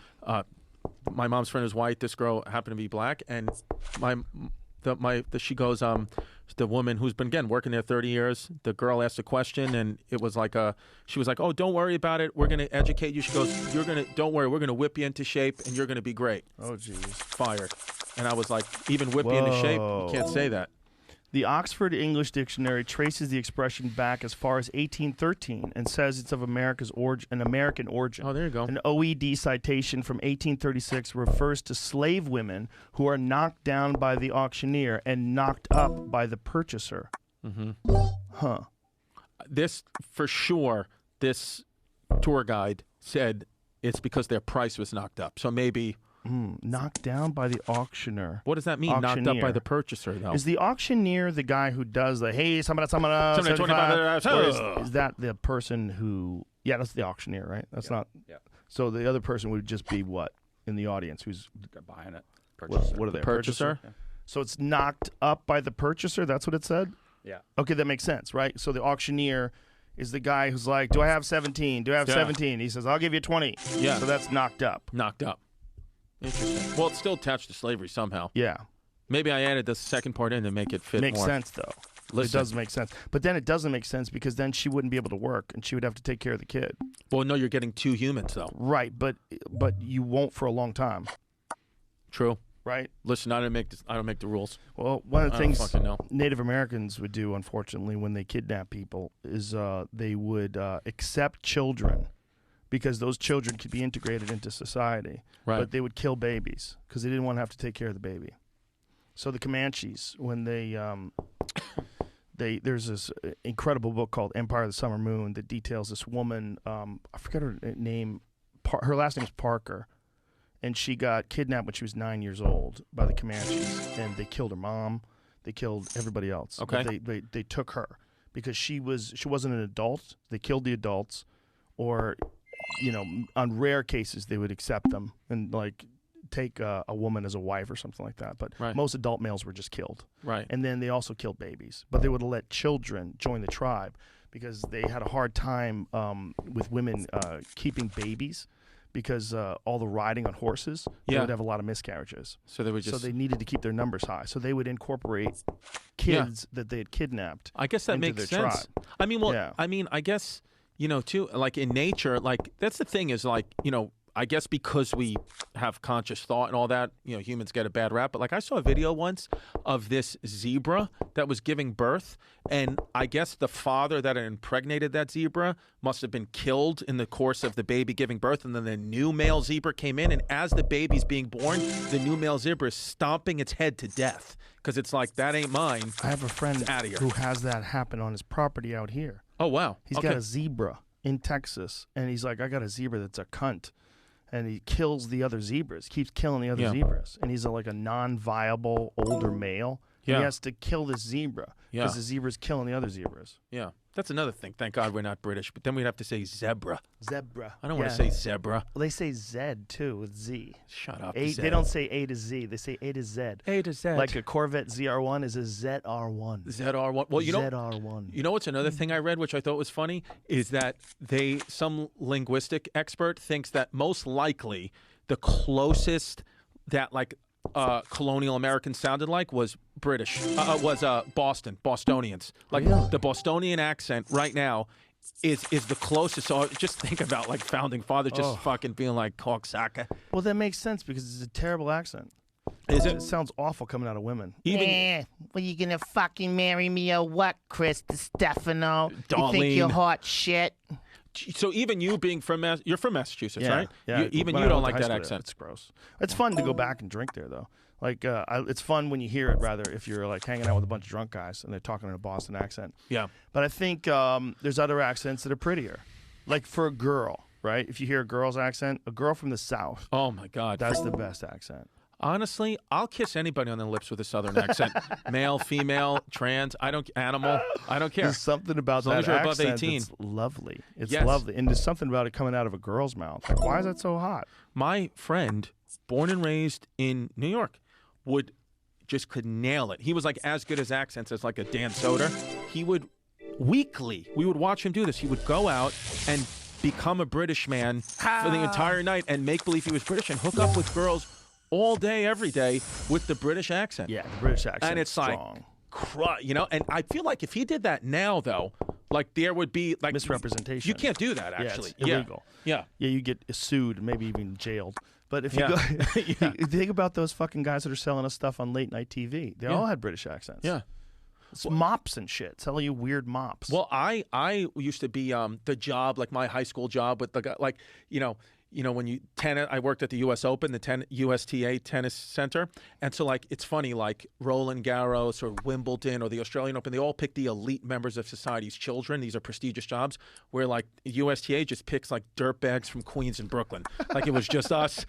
My mom's friend was white. This girl happened to be black, and she goes, the woman who's been again working there 30 years. The girl asked a question, and it was like she was like, "Oh, don't worry about it. We're gonna educate you." She goes, "Don't worry. We're gonna whip you into shape, and you're gonna be great." Oh, jeez. Fired. And I was like, even whip you into shape? You can't say that. The Oxford English Dictionary traces the expression back as far as 1813 and says it's of an American origin. Oh, there you go. An OED citation from 1836 refers to slave women who are knocked down by the auctioneer and knocked up by the purchaser. Mm-hmm. Huh. This tour guide said it's because their price was knocked up. So maybe... knocked down by the auctioneer. What does that mean? Auctioneer. Knocked up by the purchaser, though. Is the auctioneer the guy who does the hey, somebody, is that the person who? Yeah, that's the auctioneer, right? That's not. Yeah. So the other person would just be what in the audience? Who's buying it? Purchaser. What are they? Purchaser. Yeah. So it's knocked up by the purchaser. That's what it said. Yeah. Okay, that makes sense, right? So the auctioneer is the guy who's like, "Do I have 17? Do I have 17?" He says, "I'll give you 20." Yeah. So that's knocked up. Knocked up. Interesting. Well, it's still attached to slavery somehow. Yeah. Maybe I added the second part in to make it fit more. Makes sense, though. It does make sense. But then it doesn't make sense because then she wouldn't be able to work and she would have to take care of the kid. Well, no, you're getting two humans, though. Right, but you won't for a long time. True. right? Listen, I don't make the rules. Well, one of the things fucking know. Native Americans would do, unfortunately, when they kidnap people, is they would accept children because those children could be integrated into society. Right. But they would kill babies because they didn't want to have to take care of the baby. So the Comanches, when there's this incredible book called Empire of the Summer Moon that details this woman. I forget her name. Her last name is Parker. And she got kidnapped when she was 9 years old by the Comanches, and they killed her mom. They killed everybody else. Okay. But they took her because she wasn't an adult. They killed the adults, or, on rare cases they would accept them and like take a woman as a wife or something like that. But most adult males were just killed. Right. And then they also killed babies, but they would let children join the tribe because they had a hard time with women keeping babies. Because all the riding on horses, they would have a lot of miscarriages. So they would So they needed to keep their numbers high. So they would incorporate kids that they had kidnapped. I guess that into makes their sense. tribe. I mean, I guess too. Like in nature, like that's the thing is like I guess because we have conscious thought and all that, humans get a bad rap. But like I saw a video once of this zebra that was giving birth, and I guess the father that had impregnated that zebra must have been killed in the course of the baby giving birth, and then the new male zebra came in, and as the baby's being born, the new male zebra is stomping its head to death because it's like, that ain't mine. I have a friend who has that happen on his property out here. Oh, wow. He's got a zebra in Texas, and he's like, I got a zebra that's a cunt. And he kills the other zebras, keeps killing the other zebras. And he's like a non-viable older male. Yeah. He has to kill this zebra because the zebra's killing the other zebras. Yeah. That's another thing. Thank God we're not British. But then we'd have to say zebra. Zebra. I don't want to say zebra. Well, they say Z, too, with Z. Shut up, They don't say A to Z. They say A to Z. A to Z. Like a Corvette ZR1 is a ZR1. ZR1. Well, ZR1. You know what's another thing I read, which I thought was funny, is that some linguistic expert thinks that most likely the closest that like colonial Americans sounded like was British, was Bostonians. Like the Bostonian accent right now is the closest. So just think about like founding father just fucking being like cocksucker. Well, that makes sense because it's a terrible accent. It sounds awful coming out of women. Well, you gonna fucking marry me or what, Chris Distefano? Darlene. You think you're hot shit? So even you being you're from Massachusetts, right? Yeah. Even you don't like that accent. It's gross. It's fun to go back and drink there, though. Like, it's fun when you hear it, rather, if you're like hanging out with a bunch of drunk guys and they're talking in a Boston accent. Yeah. But I think there's other accents that are prettier. Like for a girl, right? If you hear a girl's accent, a girl from the South. Oh my God. That's the best accent. Honestly, I'll kiss anybody on the lips with a Southern accent. Male, female, trans, animal, I don't care. There's something about that as you're above accent 18. that's lovely. It's lovely. And there's something about it coming out of a girl's mouth. Like, why is that so hot? My friend, born and raised in New York, could nail it. He was like as good as accents as like a Dan Soder. He would weekly, we would watch him do this. He would go out and become a British man for the entire night and make believe he was British and hook up with girls all day, every day with the British accent. Yeah, the British accent. And it's strong. and I feel like if he did that now, though, like there would be like misrepresentation. You can't do that, actually. Yeah, it's illegal. Yeah. Yeah, you get sued, maybe even jailed. But if you go, think about those fucking guys that are selling us stuff on late night TV. They all had British accents. Yeah. It's mops and shit. Selling you weird mops. Well, I used to be the job, like my high school job with the guy, like, when you tennis, I worked at the U.S. Open, the USTA tennis center. And so, like, it's funny, like Roland Garros or Wimbledon or the Australian Open, they all pick the elite members of society's children. These are prestigious jobs where, like, USTA just picks, like, dirtbags from Queens and Brooklyn. Like, it was just us,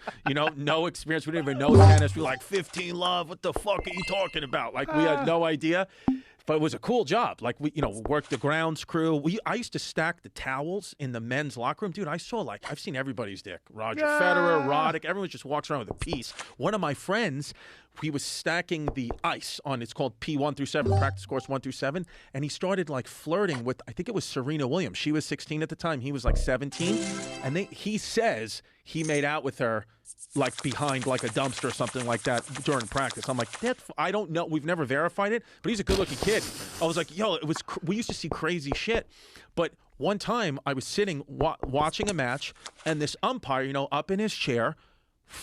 no experience. We didn't even know tennis. We were like, 15 love, what the fuck are you talking about? Like, we had no idea. But it was a cool job. Like, we, worked the grounds crew. I used to stack the towels in the men's locker room. Dude, I've seen everybody's dick. Roger Federer, Roddick, everyone just walks around with a piece. One of my friends, he was stacking the ice on, it's called P1 through 7, practice course 1 through 7. And he started, like, flirting with, I think it was Serena Williams. She was 16 at the time. He was, like, 17. And he says he made out with her, like, behind, like, a dumpster or something like that during practice. I'm like, I don't know. We've never verified it, but he's a good-looking kid. I was like, yo, we used to see crazy shit. But one time I was sitting watching a match, and this umpire, up in his chair,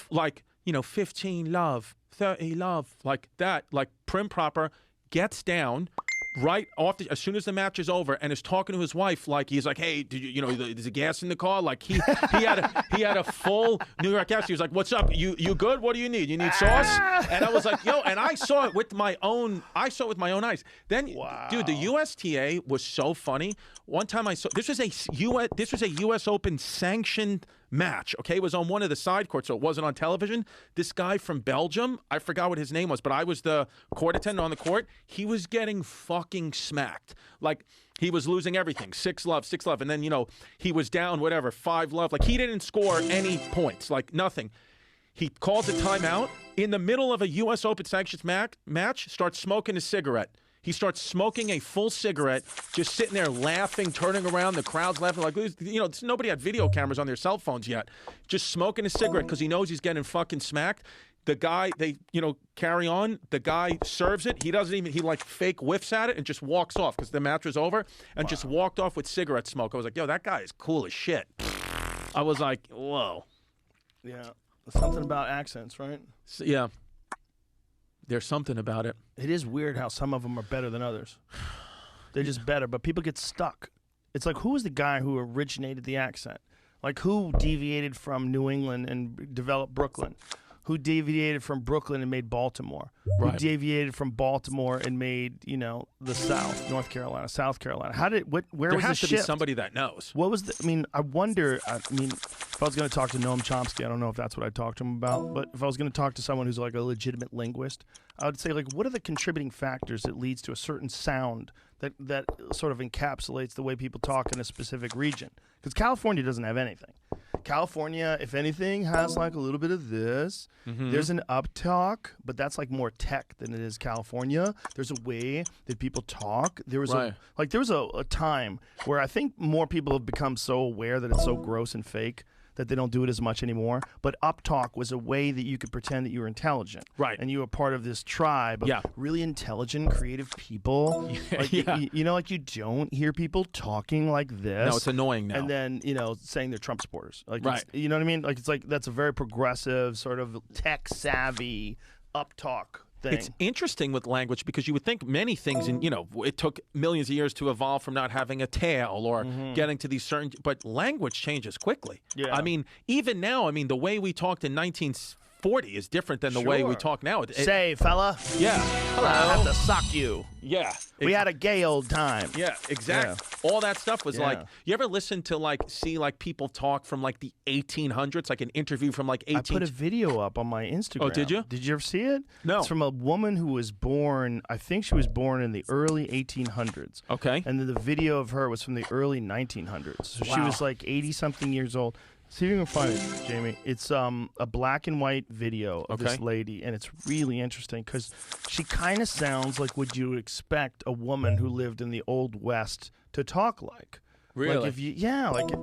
like, 15 love, 30 love, like that, like prim proper, gets down right off as soon as the match is over and is talking to his wife like he's like, hey, did you know there's a gas in the car? Like he had a full New York accent. He was like, what's up? You good? What do you need? You need sauce? And I was like, yo, and I saw it with my own eyes. Then dude, the USTA was so funny. One time I saw this was a US Open sanctioned match. Okay, it was on one of the side courts, so it wasn't on television. This guy from Belgium, I forgot what his name was, but I was the court attendant on the court. He was getting fucking smacked. Like he was losing everything. 6-love, and then he was down whatever 5-love. Like he didn't score any points. Like nothing. He calls a timeout in the middle of a U.S. Open sanctions match. Starts smoking a cigarette. He starts smoking a full cigarette, just sitting there laughing, turning around. The crowd's laughing. Like, nobody had video cameras on their cell phones yet. Just smoking a cigarette because he knows he's getting fucking smacked. The guy, they carry on. The guy serves it. He doesn't even, he like fake whiffs at it and just walks off because the match was over and just walked off with cigarette smoke. I was like, yo, that guy is cool as shit. I was like, whoa. Yeah. Something about accents, right? So, yeah. There's something about it. It is weird how some of them are better than others. They're just better, but people get stuck. It's like, who was the guy who originated the accent? Like, who deviated from New England and developed Brooklyn? Who deviated from Brooklyn and made Baltimore? Right. Who deviated from Baltimore and made, the South, North Carolina, South Carolina? Where there was has the to be shift? somebody that knows. What was I wonder, if I was going to talk to Noam Chomsky, I don't know if that's what I'd talk to him about, but if I was going to talk to someone who's like a legitimate linguist, I would say, like, what are the contributing factors that leads to a certain sound that sort of encapsulates the way people talk in a specific region? Because California doesn't have anything. California, if anything, has like a little bit of this. Mm-hmm. There's an uptalk, but that's like more tech than it is California. There's a way that people talk. There was a time where I think more people have become so aware that it's so gross and fake that they don't do it as much anymore. But uptalk was a way that you could pretend that you were intelligent. Right. And you were part of this tribe of really intelligent, creative people. Like, like you don't hear people talking like this. No, it's annoying now. And then, saying they're Trump supporters. Like, right. You know what I mean? Like, it's like that's a very progressive, sort of tech-savvy uptalk thing. It's interesting with language because you would think many things, it took millions of years to evolve from not having a tail or getting to these certain, but language changes quickly. Yeah. I mean, even now, the way we talked in 1940 is different than the way we talk now. Say, fella. Yeah. Hello. I have to sock you. Yeah. We had a gay old time. Yeah, exactly. Yeah. All that stuff was like, you ever listen to see people talk from like the 1800s, like an interview from like 18... I put a video up on my Instagram. Oh, did you? Did you ever see it? No. It's from a woman who was born, I think she was born in the early 1800s. Okay. And then the video of her was from the early 1900s. So she was like 80-something years old. See if you can find it, Jamie. It's a black and white video of this lady, and it's really interesting because she kind of sounds like what you would expect a woman who lived in the Old West to talk like. Really? Like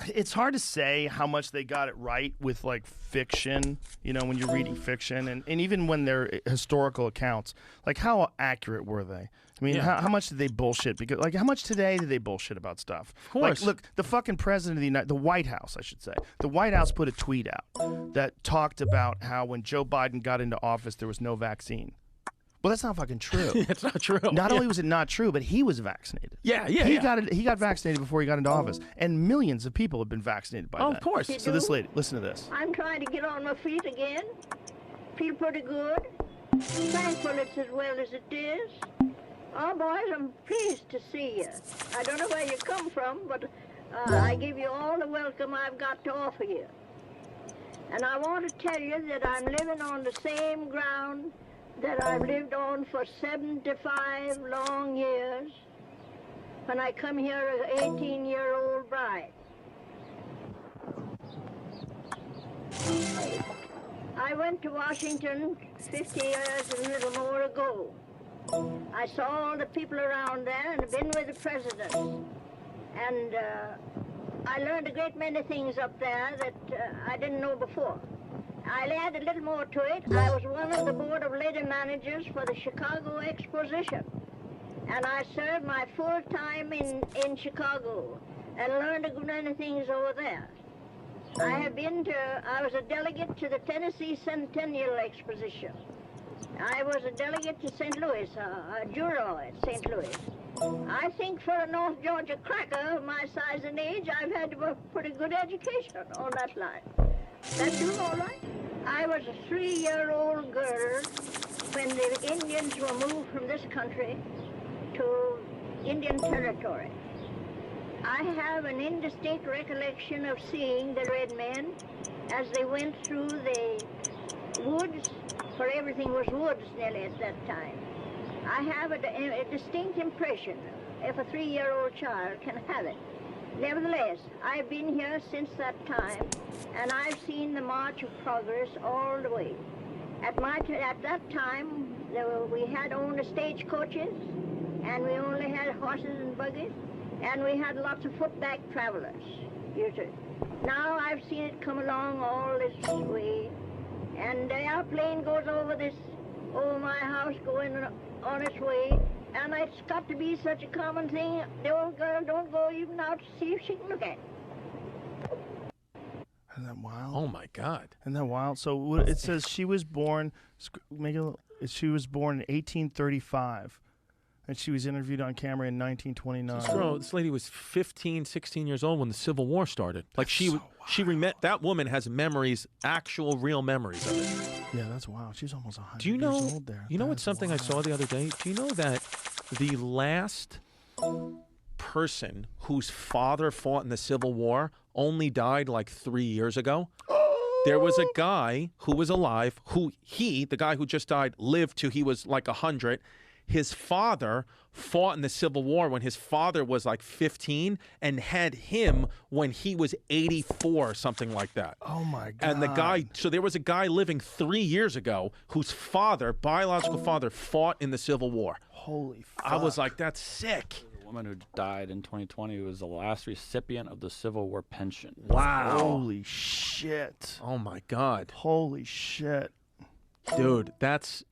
it's hard to say how much they got it right with like fiction, when you're reading fiction, and even when they're historical accounts, like how accurate were they? How much did they bullshit? Because how much today do they bullshit about stuff? Of course. Like, look, the fucking president of the White House, I should say. The White House put a tweet out that talked about how when Joe Biden got into office, there was no vaccine. Well, that's not fucking true. It's not true. Not only was it not true, but he was vaccinated. He got vaccinated before he got into office, and millions of people have been vaccinated by that. Of course. So this lady, listen to this. I'm trying to get on my feet again. Feel pretty good. Thankful it's as well as it is. Oh, boys, I'm pleased to see you. I don't know where you come from, but I give you all the welcome I've got to offer you. And I want to tell you that I'm living on the same ground that I've lived on for 75 long years when I come here as an 18-year-old bride. I went to Washington 50 years and a little more ago. I saw all the people around there and been with the president. And I learned a great many things up there that I didn't know before. I'll add a little more to it. I was one of the board of lady managers for the Chicago Exposition. And I served my full time in Chicago and learned a good many things over there. I was a delegate to the Tennessee Centennial Exposition. I was a delegate to St. Louis, a juror at St. Louis. I think for a North Georgia cracker of my size and age, I've had a pretty good education on that line. That's you all right? I was a 3-year-old girl when the Indians were moved from this country to Indian Territory. I have an indistinct recollection of seeing the red men as they went through the woods, for everything was woods nearly at that time. I have a distinct impression, if a 3-year-old child can have it. Nevertheless, I've been here since that time, and I've seen the march of progress all the way. At that time, we had only stagecoaches, and we only had horses and buggies, and we had lots of footback travelers, usually. Now I've seen it come along all this way, and the airplane goes over my house going on its way, and it's got to be such a common thing, the old girl don't go even out to see if she can look at it. Isn't that wild? Oh my God! Isn't that wild? So it says she was born. She was born in 1835, and she was interviewed on camera in 1929. This lady was 15, 16 years old when the Civil War started. Like that woman has memories, actual real memories of it. Yeah, that's wild. She's almost 100 years old there. You know what's something wild. I saw the other day? Do you know that the last person whose father fought in the Civil War only died like 3 years ago? There was a guy who was alive, the guy who just died, lived till he was like 100. His father fought in the Civil War when his father was like 15 and had him when he was 84 or something like that. Oh my God. And so there was a guy living 3 years ago whose biological father, fought in the Civil War. Holy fuck. I was like, that's sick. The woman who died in 2020 was the last recipient of the Civil War pension. Wow. Holy shit. Oh my God. Holy shit. Dude, it's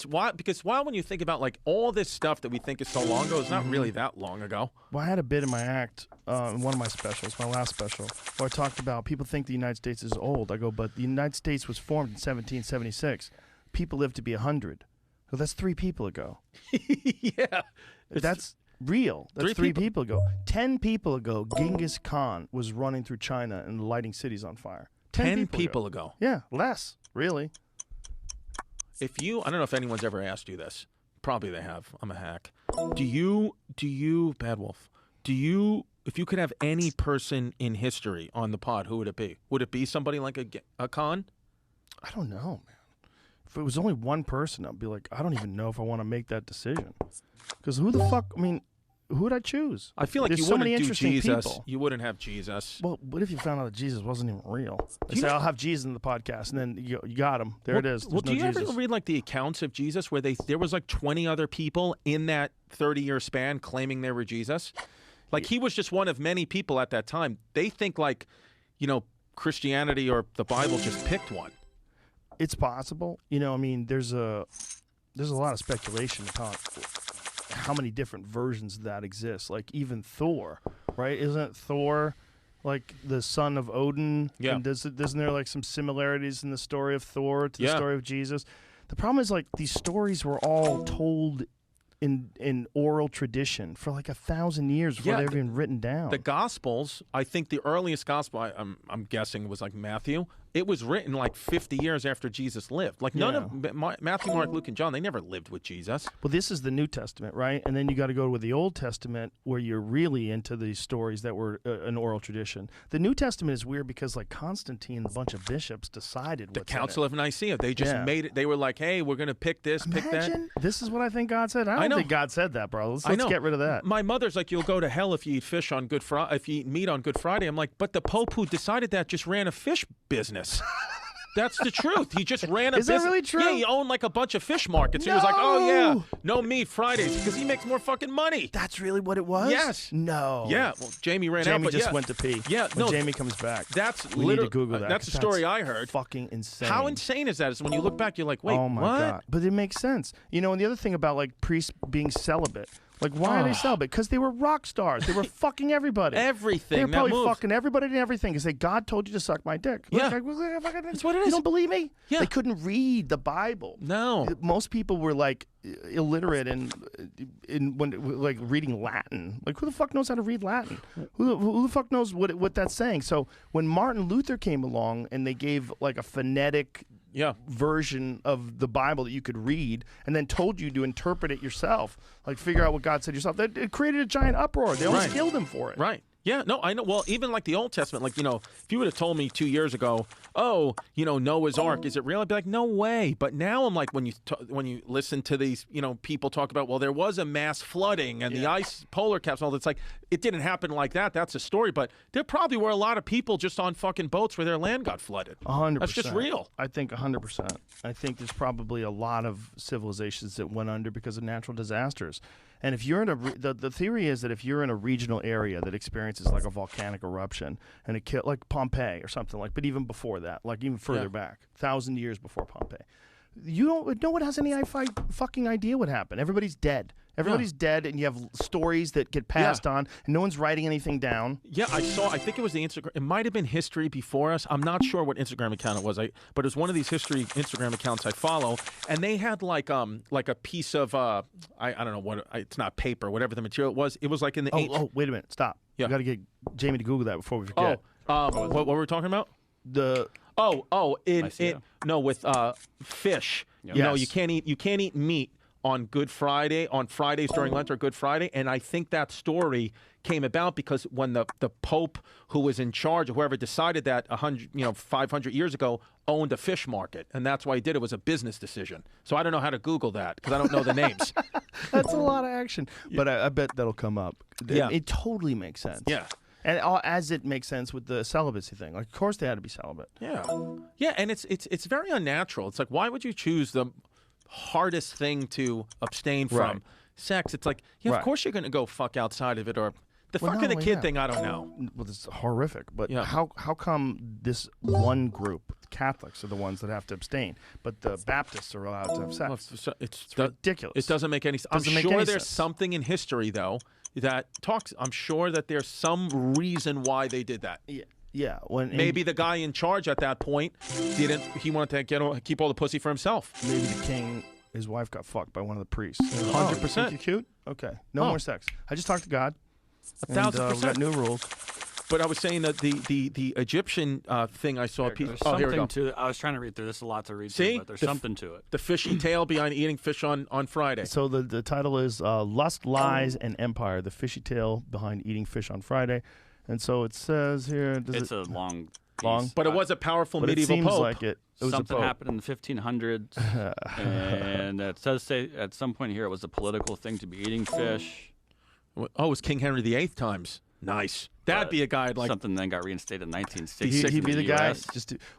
wild, because when you think about like all this stuff that we think is so long ago, it's not really that long ago. Well, I had a bit in my act, in one of my specials, my last special, where I talked about people think the United States is old. I go, but the United States was formed in 1776. People lived to be 100. So that's 3 people ago. Yeah. That's real. That's 3 people ago. 10 people ago, Genghis Khan was running through China and lighting cities on fire. 10 people ago. Yeah, less, really. I don't know if anyone's ever asked you this. Probably they have. I'm a hack. Do you, Bad Wolf, if you could have any person in history on the pod, who would it be? Would it be somebody like a Khan? I don't know, man. If it was only one person, I'd be like, I don't even know if I want to make that decision. Because who the fuck, who would I choose? I feel like There's you so wouldn't many do interesting Jesus. people. You wouldn't have Jesus. Well, what if you found out that Jesus wasn't even real? They say, I'll have Jesus in the podcast, and then you got him. There it is. There's Do you Jesus. ever read like the accounts of Jesus where there was like 20 other people in that 30-year span claiming they were Jesus? Like he was just one of many people at that time. They think like, Christianity or the Bible just picked one. It's possible. There's a lot of speculation about how many different versions of that exist. Like even Thor, right? Isn't Thor like the son of Odin? Yeah. And isn't there like some similarities in the story of Thor to the story of Jesus? The problem is like these stories were all told in oral tradition for like 1,000 years before they've been written down. The Gospels, I think the earliest Gospel, I'm guessing, was like Matthew. It was written like 50 years after Jesus lived. Like none of Matthew, Mark, Luke, and John, they never lived with Jesus. Well, this is the New Testament, right? And then you got to go with the Old Testament where you're really into these stories that were an oral tradition. The New Testament is weird because like Constantine and a bunch of bishops decided what's The Council of Nicaea, they just made it. They were like, hey, we're going to pick this, pick that. This is what I think God said. I don't think God said that, bro. Let's get rid of that. My mother's like, you'll go to hell if you eat fish on Good Friday, if you eat meat on Good Friday. I'm like, but the Pope who decided that just ran a fish business. That's the truth. He just ran a business. Is that really true? Yeah, he owned like a bunch of fish markets. No! He was like, oh yeah, no meat Fridays because he makes more fucking money. That's really what it was? Yes. No. Yeah. Well, Jamie ran out. Jamie But just went to pee. Yeah. When Jamie comes back. That's we need to Google that. That's the story I heard. Fucking insane. How insane is that? Is when you look back, you're like, wait, oh my what? God. But it makes sense. And the other thing about like priests being celibate, Like, why are they celibate? Because they were rock stars. They were fucking everybody. Everything. They were probably that moved. fucking everybody and everything because God told you to suck my dick. Yeah. That's what it is. You don't believe me? Yeah. They couldn't read the Bible. No. Most people were like illiterate in like reading Latin. Like, who the fuck knows how to read Latin? Who the fuck knows what that's saying? So when Martin Luther came along and they gave like a phonetic version of the Bible that you could read and then told you to interpret it yourself, like figure out what God said yourself, that it created a giant uproar. They almost killed him for it. Right. Yeah, no, I know. Well, even like the Old Testament, like, if you would have told me 2 years ago, Noah's Ark, is it real? I'd be like, no way. But now I'm like, when you listen to these, people talk about, well, there was a mass flooding and the ice polar caps and all that. It's like, it didn't happen like that. That's a story. But there probably were a lot of people just on fucking boats where their land got flooded. 100%. That's just real. I think 100%. I think there's probably a lot of civilizations that went under because of natural disasters. And if you're in the theory is that if you're in a regional area that experiences like a volcanic eruption and it killed, like Pompeii or something like, but even before that, like even further back, 1,000 years before Pompeii, no one has any fucking idea what happened. Everybody's dead. Everybody's dead, and you have stories that get passed on, and no one's writing anything down. Yeah, I think it was the Instagram. It might have been History Before Us. I'm not sure what Instagram account it was. But it was one of these history Instagram accounts I follow, and they had like a piece of I don't know what it's not paper, whatever the material was. It was like in the wait a minute, stop. Yeah, we got to get Jamie to Google that before we forget. What were we talking about? With fish. Yes. You can't eat meat on Good Friday, on Fridays during Lent or Good Friday, and I think that story came about because when the Pope who was in charge, or whoever decided that 500 years ago, owned a fish market, and that's why he did it. It was a business decision. So I don't know how to Google that because I don't know the names. That's a lot of action, but I bet that'll come up. Yeah. It totally makes sense. Yeah. And as it makes sense with the celibacy thing. Like, of course they had to be celibate. Yeah. Yeah, and it's very unnatural. It's like, why would you choose the hardest thing to abstain from? Sex. It's like, of course you're going to go fuck outside of it, or the fucking the kid thing, I don't know. Well, it's horrific. But how come this one group, Catholics, are the ones that have to abstain, but the Baptists are allowed to have sex? Well, it's ridiculous. It doesn't make any sense. I'm sure there's something in history, though, that talks. I'm sure that there's some reason why they did that. Yeah. Maybe the guy in charge at that point he wanted to keep all the pussy for himself. Maybe the king, his wife got fucked by one of the priests. 100%. You cute? Okay. No more sex. I just talked to God. 1,000%. We got new rules. But I was saying that the Egyptian thing I saw. Here we go. I was trying to read through this. A lot to read through, but there's something to it. The fishy tale behind eating fish on Friday. So the title is Lust, Lies, and Empire, the fishy tale behind eating fish on Friday. And so it says here... It's a long piece. Long? But it was a powerful medieval it seems pope. Like it was something happened in the 1500s. And it says at some point here it was a political thing to be eating fish. Oh, it was King Henry VIII times. Nice. That'd be a guy I'd like. Something then got reinstated in 1966. He'd be the guy.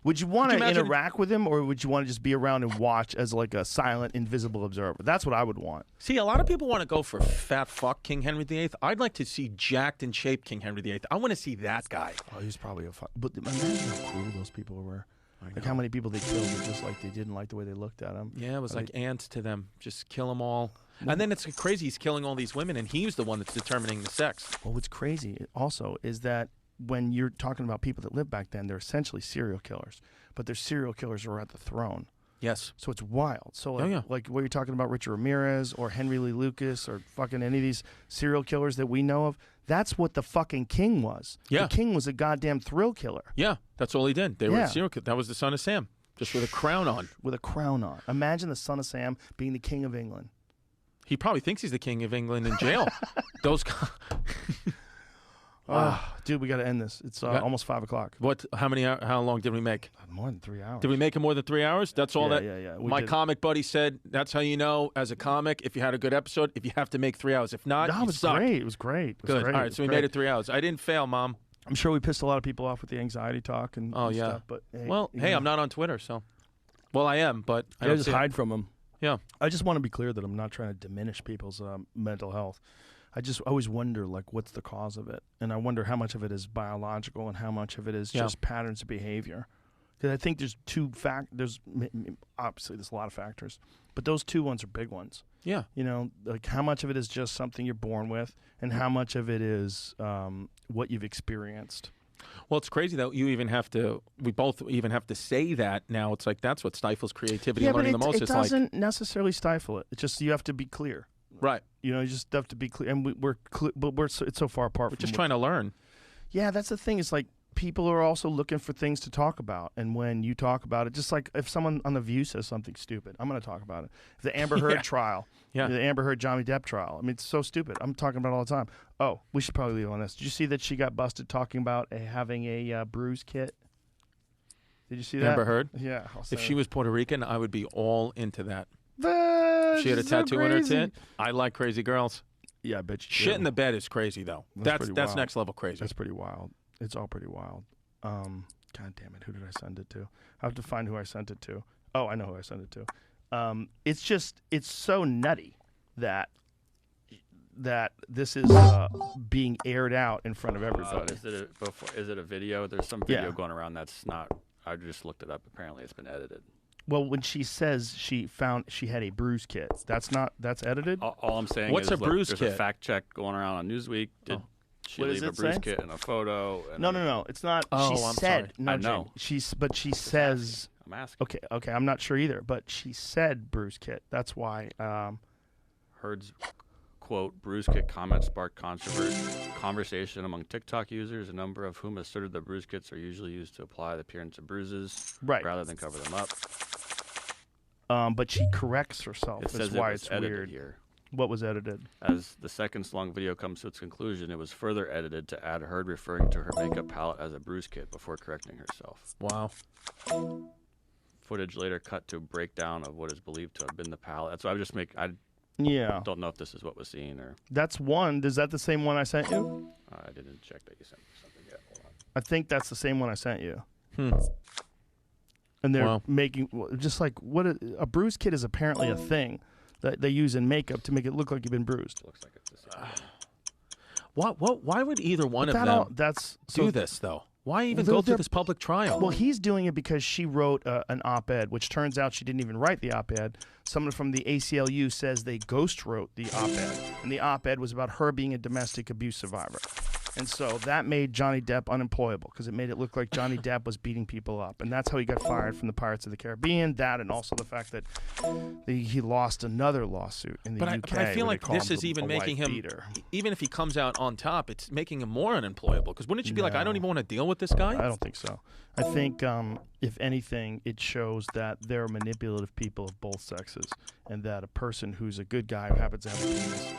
Would you want to imagine... interact with him, or would you want to just be around and watch as like a silent, invisible observer? That's what I would want. See, a lot of people want to go for fat fuck King Henry VIII. I'd like to see jacked and shaped King Henry VIII. I want to see that guy. Oh, he's probably a fuck. But imagine how cruel those people were. Like how many people they killed just like they didn't like the way they looked at him. Yeah, it was like ants to them. Just kill them all. And then it's crazy. He's killing all these women, and he's the one that's determining the sex. Well, what's crazy also is that when you're talking about people that lived back then, they're essentially serial killers. But they're serial killers who are at the throne. Yes. So it's wild. So like what you're talking about, Richard Ramirez or Henry Lee Lucas or fucking any of these serial killers that we know of, that's what the fucking king was. Yeah. The king was a goddamn thrill killer. Yeah, that's all he did. They were serial killers. That was the son of Sam, just with a crown on. With a crown on. Imagine the son of Sam being the king of England. He probably thinks he's the king of England in jail. Those guys. Dude, we got to end this. It's almost 5 o'clock. What? How long did we make? More than 3 hours. Did we make it more than 3 hours? That's all that. Yeah. My comic buddy said that's how you know as a comic if you had a good episode. If you have to make 3 hours, if not, it was suck. great. It was great. Good. All right, so we made it 3 hours. I didn't fail, Mom. I'm sure we pissed a lot of people off with the anxiety talk and stuff. But hey, I'm not on Twitter, so. Well, I am, but I just hide from them. Yeah. I just want to be clear that I'm not trying to diminish people's mental health. I just always wonder, like, what's the cause of it? And I wonder how much of it is biological and how much of it is just patterns of behavior. Because I think there's obviously there's a lot of factors, but those two ones are big ones. Yeah. You know, like how much of it is just something you're born with, and how much of it is what you've experienced. Well, it's crazy that we both even have to say that now. It's like that's what stifles creativity and learning the most. It doesn't necessarily stifle it. It's just you have to be clear. Right. You know, you just have to be clear. And it's so far apart. We're just trying to learn. Yeah, that's the thing. It's like people are also looking for things to talk about. And when you talk about it, just like if someone on The View says something stupid, I'm going to talk about it. If the Amber Heard trial, the Amber Heard Johnny Depp trial, I mean, it's so stupid. I'm talking about it all the time. Oh, we should probably leave on this. Did you see that she got busted talking about having a bruise kit? Did you see that? Amber Heard? Yeah. If she was Puerto Rican, I would be all into that. If she had a tattoo on her tit. I like crazy girls. Yeah, I bet you Shit in the bed is crazy, though. That's next level crazy. That's pretty wild. It's all pretty wild. God damn it. Who did I send it to? I have to find who I sent it to. Oh, I know who I sent it to. It's so nutty that this is being aired out in front of everybody. Is it a video? There's some video going around that's not. I just looked it up. Apparently, it's been edited. Well, when she says she had a bruise kit, that's edited. All I'm saying What's is, a bruise there's kit? a fact check going around on Newsweek. Did she leave a bruise kit and a photo? And No, it's not. Oh, she I'm said, sorry. No, I know. She says. I'm asking. Okay, I'm not sure either, but she said bruise kit. That's why. Heard's quote bruise kit comment sparked conversation among TikTok users, a number of whom asserted that bruise kits are usually used to apply the appearance of bruises rather than cover them up. But she corrects herself. It says That's why it's it's edited weird. here. What was edited? As the seconds-long video comes to its conclusion, it was further edited to add Heard referring to her makeup palette as a bruise kit before correcting herself. Wow. Footage later cut to a breakdown of what is believed to have been the palette. That's why I don't know if this is what was seen or. That's one. Is that the same one I sent you? I didn't check that you sent me something yet. Hold on. I think that's the same one I sent you. And they're making just like what a bruise kit is apparently a thing that they use in makeup to make it look like you've been bruised. Looks like it's the same. Why would either one of them do this though? Why even go through this public trial? Well, he's doing it because she wrote an op-ed, which turns out she didn't even write the op-ed. Someone from the ACLU says they ghost wrote the op-ed, and the op-ed was about her being a domestic abuse survivor. And so that made Johnny Depp unemployable because it made it look like Johnny Depp was beating people up. And that's how he got fired from the Pirates of the Caribbean. That and also the fact that he lost another lawsuit in the UK. But I feel like this is even making him, even if he comes out on top, it's making him more unemployable. Because wouldn't you be like, I don't even want to deal with this guy? I don't think so. I think, if anything, it shows that there are manipulative people of both sexes and that a person who's a good guy who happens to have a penis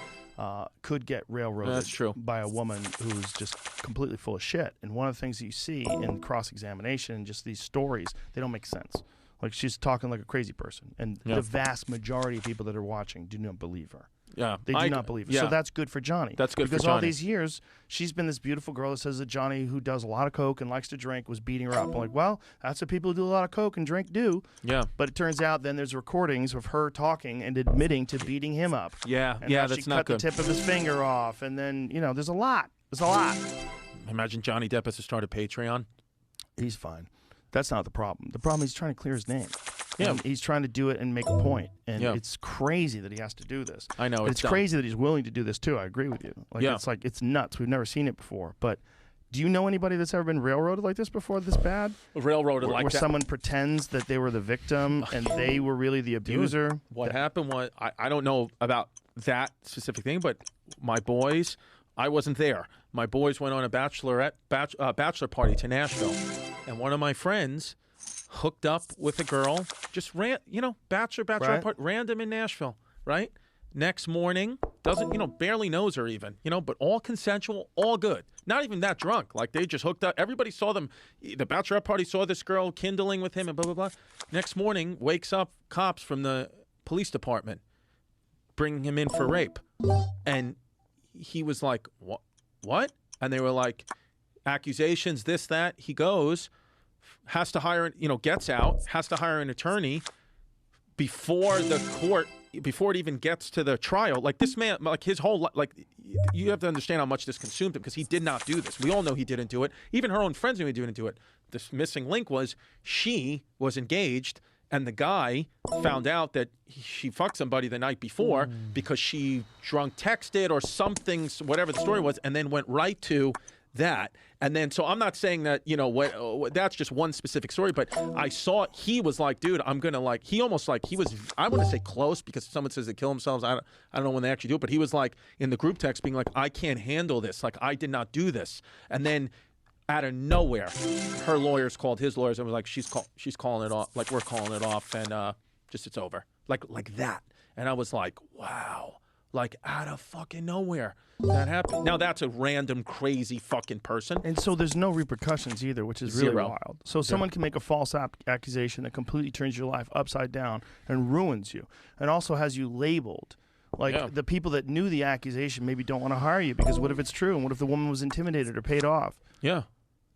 could get railroaded by a woman who's just completely full of shit. And one of the things that you see in cross-examination and just these stories, they don't make sense. Like she's talking like a crazy person. And the vast majority of people that are watching do not believe her. Yeah, they do not believe her. So that's good for Johnny. That's good because for Johnny. all these years, she's been this beautiful girl that says that Johnny, who does a lot of coke and likes to drink, was beating her up. I'm like, well, that's what people who do a lot of coke and drink do. Yeah. But it turns out then there's recordings of her talking and admitting to beating him up. Yeah, and that's not good. She cut the tip of his finger off, and then there's a lot. There's a lot. Imagine Johnny Depp has to start a Patreon. He's fine. That's not the problem. The problem is he's trying to clear his name. Yeah. And he's trying to do it and make a point. And it's crazy that he has to do this. I know. It's crazy that he's willing to do this, too. I agree with you. It's nuts. We've never seen it before. But do you know anybody that's ever been railroaded like this before, this bad? Railroaded where someone pretends that they were the victim and they were really the abuser? Dude, what happened was, I don't know about that specific thing, but my boys, I wasn't there. My boys went on a bachelor party to Nashville. And one of my friends hooked up with a girl, just bachelor party, random in Nashville, right? Next morning, doesn't, barely knows her even, but all consensual, all good. Not even that drunk. Like they just hooked up. Everybody saw them. The bachelorette party saw this girl kindling with him and blah, blah, blah. Next morning, wakes up cops from the police department, bringing him in for rape. And he was like, what? And they were like, accusations, this, that. He goes, has to hire, gets out, has to hire an attorney before the court, before it even gets to the trial. Like this man, like his whole, you have to understand how much this consumed him because he did not do this. We all know he didn't do it. Even her own friends knew he didn't do it. The missing link was she was engaged And the guy found out that she fucked somebody the night before because she drunk texted or something, whatever the story was, and then went right to that. And then, so I'm not saying that, you know, that's just one specific story, but I saw, he was like, dude, I'm going to like, he almost like, he was, I want to say close because someone says they kill themselves. I don't know when they actually do it, but he was like in the group text being like, I can't handle this. Like, I did not do this. And then out of nowhere, her lawyers called his lawyers and was like, she's calling it off. Like, we're calling it off and just, it's over. Like that. And I was like, wow. Like, out of fucking nowhere that happened. Now, that's a random, crazy fucking person. And so there's no repercussions either, which is really Zero. wild. So someone can make a false accusation that completely turns your life upside down and ruins you, and also has you labeled. Like, the people that knew the accusation maybe don't want to hire you because what if it's true? And what if the woman was intimidated or paid off? Yeah.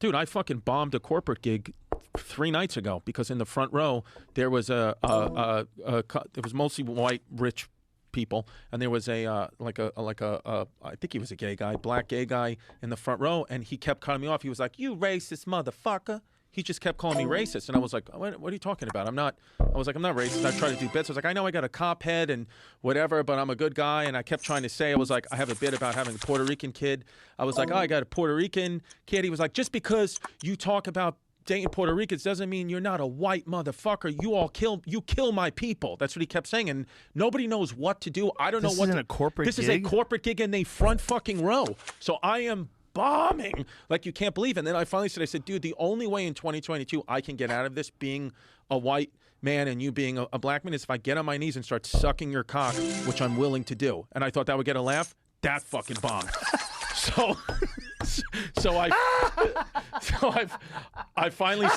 Dude, I fucking bombed a corporate gig 3 nights ago because in the front row, there was it was mostly white, rich people, and there was I think he was a gay guy, black gay guy in the front row, and he kept cutting me off. He was like, "You racist motherfucker." He just kept calling me racist, and I was like, what are you talking about? I'm not racist. I try to do bits. I was like, I know I got a cop head and whatever, but I'm a good guy. And I kept trying to say, I was like, I have a bit about having a Puerto Rican kid. I was like, oh, I got a Puerto Rican kid. He was like, just because you talk about dating Puerto Ricans doesn't mean you're not a white motherfucker. You kill my people. That's what he kept saying, and nobody knows what to do. I don't know what. This isn't a corporate gig? This is a corporate gig in the front fucking row. So I am bombing like you can't believe. And then I finally said, dude, the only way in 2022 I can get out of this being a white man and you being a black man is if I get on my knees and start sucking your cock, which I'm willing to do. And I thought that would get a laugh. That fucking bombed. So I finally.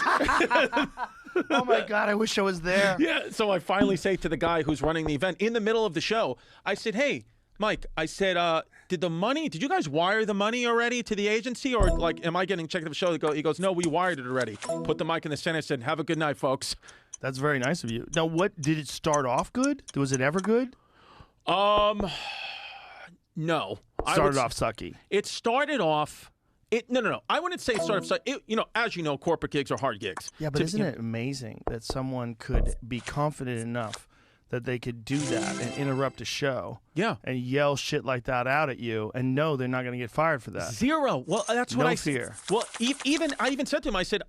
Oh my God! I wish I was there. Yeah. So I finally say to the guy who's running the event in the middle of the show, I said, "Hey, Mike," I said, "Did you guys wire the money already to the agency, or like, am I getting checked at the show?" He goes, "No, we wired it already." Put the mic in the center. I said, "Have a good night, folks." That's very nice of you. Now, what did it start off good? Was it ever good? No. Started off sucky. It started off. No. I wouldn't say it started off sucky. As you know, corporate gigs are hard gigs. Yeah, but isn't it amazing that someone could be confident enough that they could do that and interrupt a show? Yeah. And yell shit like that out at you and know they're not going to get fired for that. Zero. Well, that's what no I fear. Well, I even said to him, I said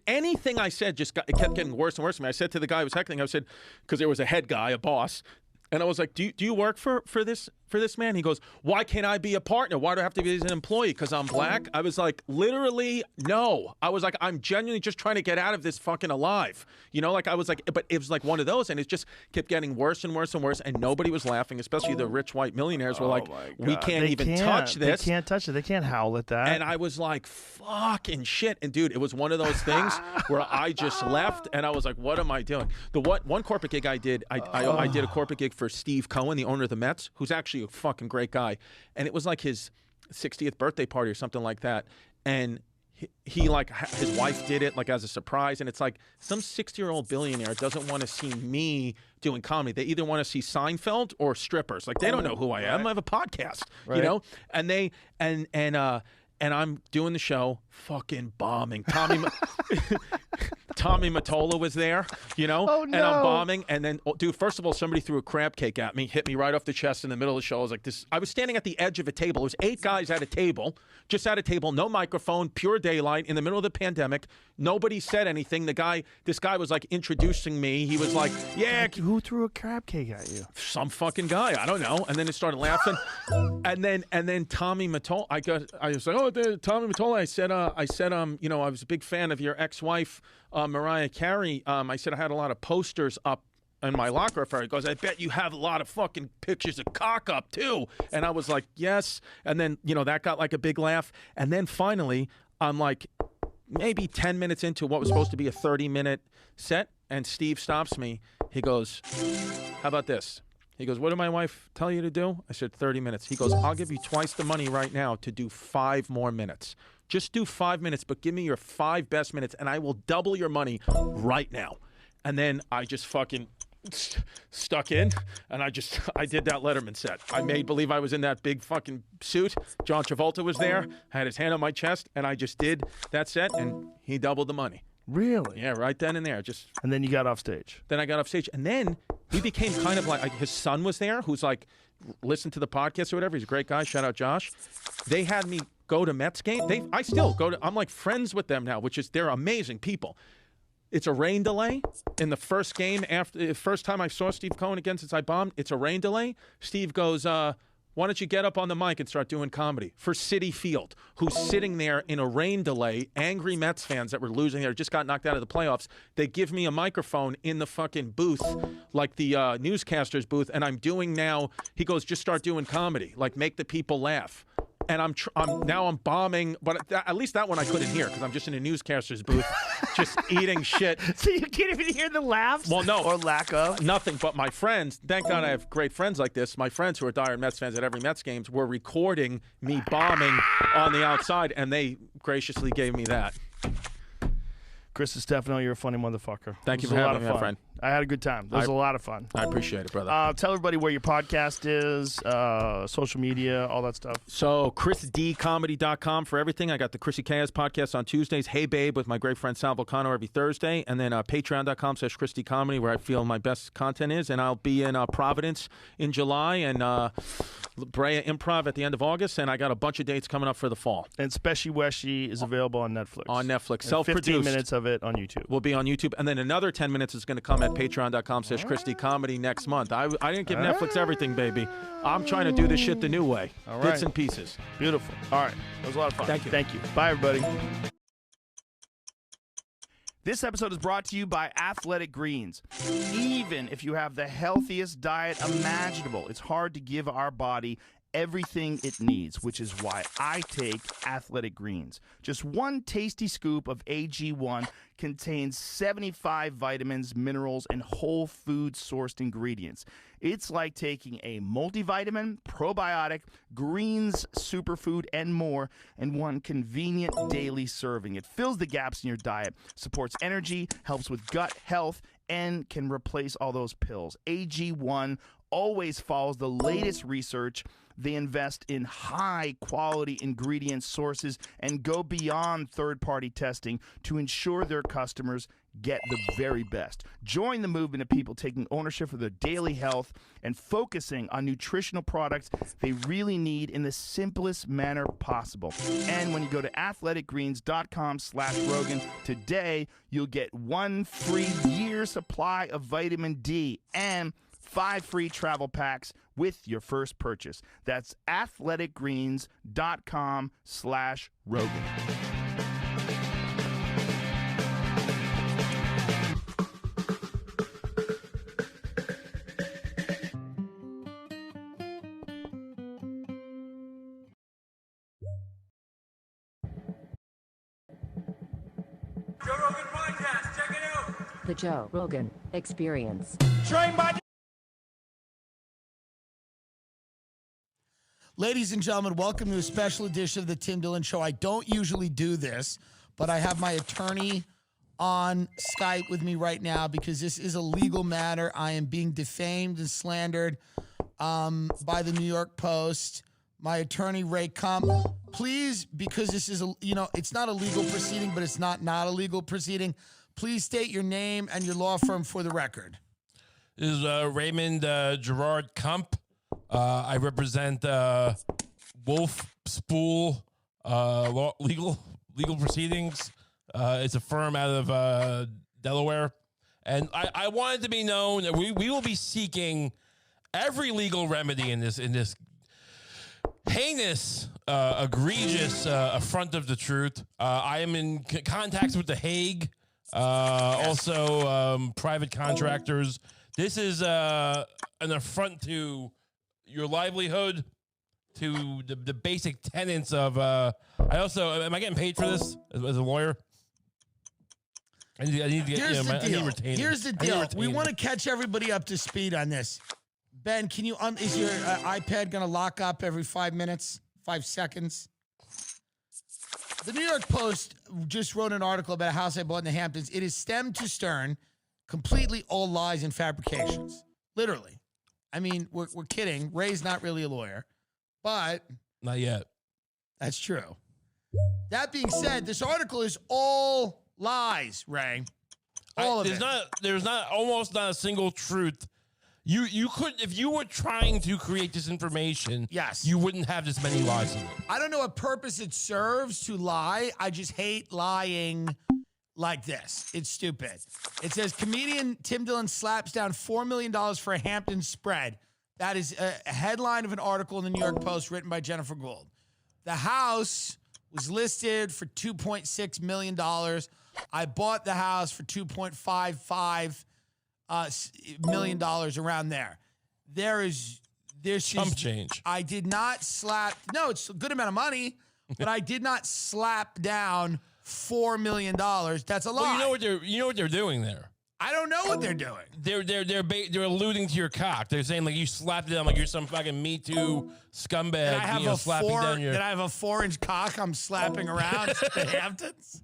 anything I said it kept getting worse and worse for me. I said to the guy who was heckling, I said, because there was a head guy, a boss. And I was like, do you work for this man? He goes, why can't I be a partner? Why do I have to be an employee? Because I'm black? I was like, literally, no. I was like, I'm genuinely just trying to get out of this fucking alive. I was like, but it was like one of those, and it just kept getting worse and worse and worse, and nobody was laughing, especially the rich white millionaires were like, we can't touch this. They can't touch it. They can't howl at that. And I was like, fucking shit. And dude, it was one of those things where I just left, and I was like, what am I doing? One corporate gig I did, I did a corporate gig for Steve Cohen, the owner of the Mets, who's actually a fucking great guy. And it was like his 60th birthday party or something like that. And he like, his wife did it like as a surprise. And it's like some 60-year-old billionaire doesn't want to see me doing comedy. They either want to see Seinfeld or strippers. Like, they don't know who I am. I have a podcast, and I'm doing the show, fucking bombing. Tommy Mottola was there, Oh, no. and I'm bombing. And then, dude, first of all, somebody threw a crab cake at me, hit me right off the chest in the middle of the show. I was like, this. I was standing at the edge of a table. There was 8 guys at a table, no microphone, pure daylight, in the middle of the pandemic. Nobody said anything. This guy was like introducing me. He was like, yeah. Who threw a crab cake at you? Some fucking guy. I don't know. And then it started laughing. and then Tommy Mottola, I was like, oh, Tommy Mottola. I said, I was a big fan of your ex-wife, Mariah Carey. I said I had a lot of posters up in my locker for her. He goes, I bet you have a lot of fucking pictures of cock up too. And I was like, yes. And then, that got like a big laugh. And then finally, I'm like maybe 10 minutes into what was supposed to be a 30-minute set. And Steve stops me. He goes, how about this? He goes, what did my wife tell you to do? I said, 30 minutes. He goes, I'll give you twice the money right now to do 5 more minutes. Just do 5 minutes, but give me your 5 best minutes, and I will double your money right now. And then I just fucking stuck in, and I did that Letterman set. I made believe I was in that big fucking suit. John Travolta was there, had his hand on my chest, and I just did that set, and he doubled the money. Really? Yeah, right then and there. And then you got off stage. Then I got off stage, and then we became kind of like his son was there, who's like, listen to the podcast or whatever. He's a great guy. Shout out Josh. They had me go to Mets game. I still go to. I'm like friends with them now, they're amazing people. It's a rain delay in the first game. After the first time I saw Steve Cohen again since I bombed, it's a rain delay. Steve goes, why don't you get up on the mic and start doing comedy for Citi Field, who's sitting there in a rain delay, angry Mets fans that were losing there, just got knocked out of the playoffs. They give me a microphone in the fucking booth, like the newscaster's booth, and I'm doing now, he goes, just start doing comedy, like make the people laugh. And I'm bombing, but at least that one I couldn't hear because I'm just in a newscaster's booth, just eating shit. So you can't even hear the laughs? Well, no. Or lack of? Nothing, but my friends, thank God I have great friends like this. My friends who are diehard Mets fans at every Mets games were recording me bombing on the outside, and they graciously gave me that. Chris Distefano, you're a funny motherfucker. Thank you for having me, my friend. I had a good time. It was a lot of fun. I appreciate it, brother. Tell everybody where your podcast is, social media, all that stuff. So, ChrisDComedy.com for everything. I got the Chrissy Chaos podcast on Tuesdays. Hey Babe with my great friend Sal Volcano every Thursday. And then Patreon.com/ChrisDComedy where I feel my best content is. And I'll be in Providence in July and Brea Improv at the end of August. And I got a bunch of dates coming up for the fall. And Speshy Weshy is available on Netflix. On Netflix. Self-produced. 15 minutes of it on YouTube. Will be on YouTube. And then another 10 minutes is going to come at Patreon.com/ChrisDComedy next month. I didn't give Netflix everything, baby. I'm trying to do this shit the new way. All right. Bits and pieces. Beautiful. All right. That was a lot of fun. Thank you. Thank you. Bye, everybody. This episode is brought to you by Athletic Greens. Even if you have the healthiest diet imaginable, it's hard to give our body everything it needs, which is why I take Athletic Greens. Just one tasty scoop of AG1 contains 75 vitamins, minerals, and whole food sourced ingredients. It's like taking a multivitamin, probiotic, greens, superfood, and more in one convenient daily serving. It fills the gaps in your diet, supports energy, helps with gut health, and can replace all those pills. AG1 always follows the latest research. They invest in high-quality ingredient sources and go beyond third-party testing to ensure their customers get the very best. Join the movement of people taking ownership of their daily health and focusing on nutritional products they really need in the simplest manner possible. And when you go to athleticgreens.com/Rogan today, you'll get 1 free year supply of vitamin D and 5 free travel packs with your first purchase. That's athleticgreens.com/Rogan. Joe Rogan Podcast, check it out. The Joe Rogan Experience. Train by Ladies and gentlemen, welcome to a special edition of the TIm Dillon Show. I don't usually do this, but I have my attorney on Skype with me right now because this is a legal matter. I am being defamed and slandered by the New York Post. My attorney, Ray Kump, please, because this is, it's not a legal proceeding, but it's not a legal proceeding. Please state your name and your law firm for the record. This is Raymond Gerard Kump. I represent Wolf Spool legal proceedings. It's a firm out of Delaware, and I wanted to be known that we will be seeking every legal remedy in this heinous, egregious affront of the truth. I am in contacts with The Hague, also private contractors. This is an affront to your livelihood, to the basic tenets of. I also am I getting paid for this as a lawyer? I need to get. Here's the deal. Here's the deal. We want to it. catch everybody up to speed on this. Ben, can you? Is your iPad going to lock up every 5 minutes, 5 seconds? The New York Post just wrote an article about a house I bought in the Hamptons. It is stem to stern, completely all lies and fabrications. Literally. I mean, we're kidding. Ray's not really a lawyer, but Not yet. that's true. That being said, this article is all Lies, Ray. All of it. There's almost not a single truth. You could, if you were trying to create this information, yes, you wouldn't have this many lies in it. I don't know what purpose it serves to lie. I just hate lying like this. It's stupid. It says comedian TIm Dillon slaps down $4 million for a Hampton spread. That is a headline of an article in the New York Post written by Jennifer Gould. The house was listed for $2.6 million. I bought the house for $2.55 million, around there. There's chump change. I did not slap. No, it's a good amount of money, but I did not slap down $4 million. That's a lie. Well, you know what they're doing there. I don't know what they're doing. They're alluding to your cock. They're saying like you slapped it down like you're some fucking Me Too scumbag. That I have slapping down your. That I have a 4-inch cock I'm slapping around the Hamptons.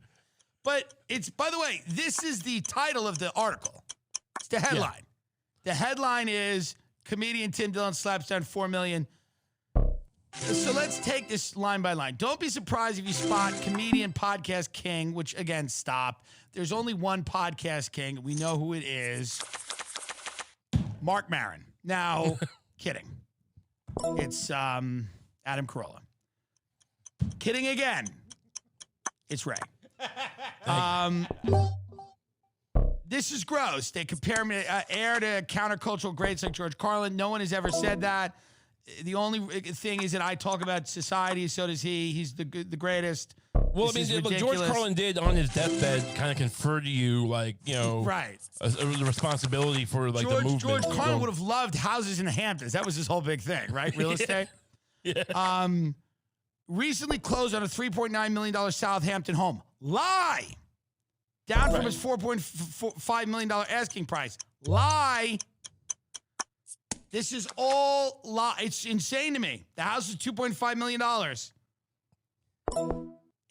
But it's, by the way, this is the title of the article. It's the headline. Yeah. The headline is comedian TIm Dillon slaps down $4 million. So let's take this line by line. Don't be surprised if you spot comedian podcast king, which again, stop. There's only one podcast king. We know who it is. Mark Maron. Now, kidding. It's Adam Carolla. Kidding again. It's Ray. This is gross. They compare me heir to countercultural greats like George Carlin. No one has ever said that. The only thing is that I talk about society, so does he. He's the greatest. Well, I mean, look, George Carlin did on his deathbed kind of confer to you, like, you know, right, a responsibility for like the movement. George Carlin would have loved houses in the Hamptons. That was his whole big thing, right? Real estate. Yeah. Recently closed on a $3.9 million Southampton home. Lie. Down from his $4.5 million asking price. Lie. This is all lie. It's insane to me. The house is $2.5 million.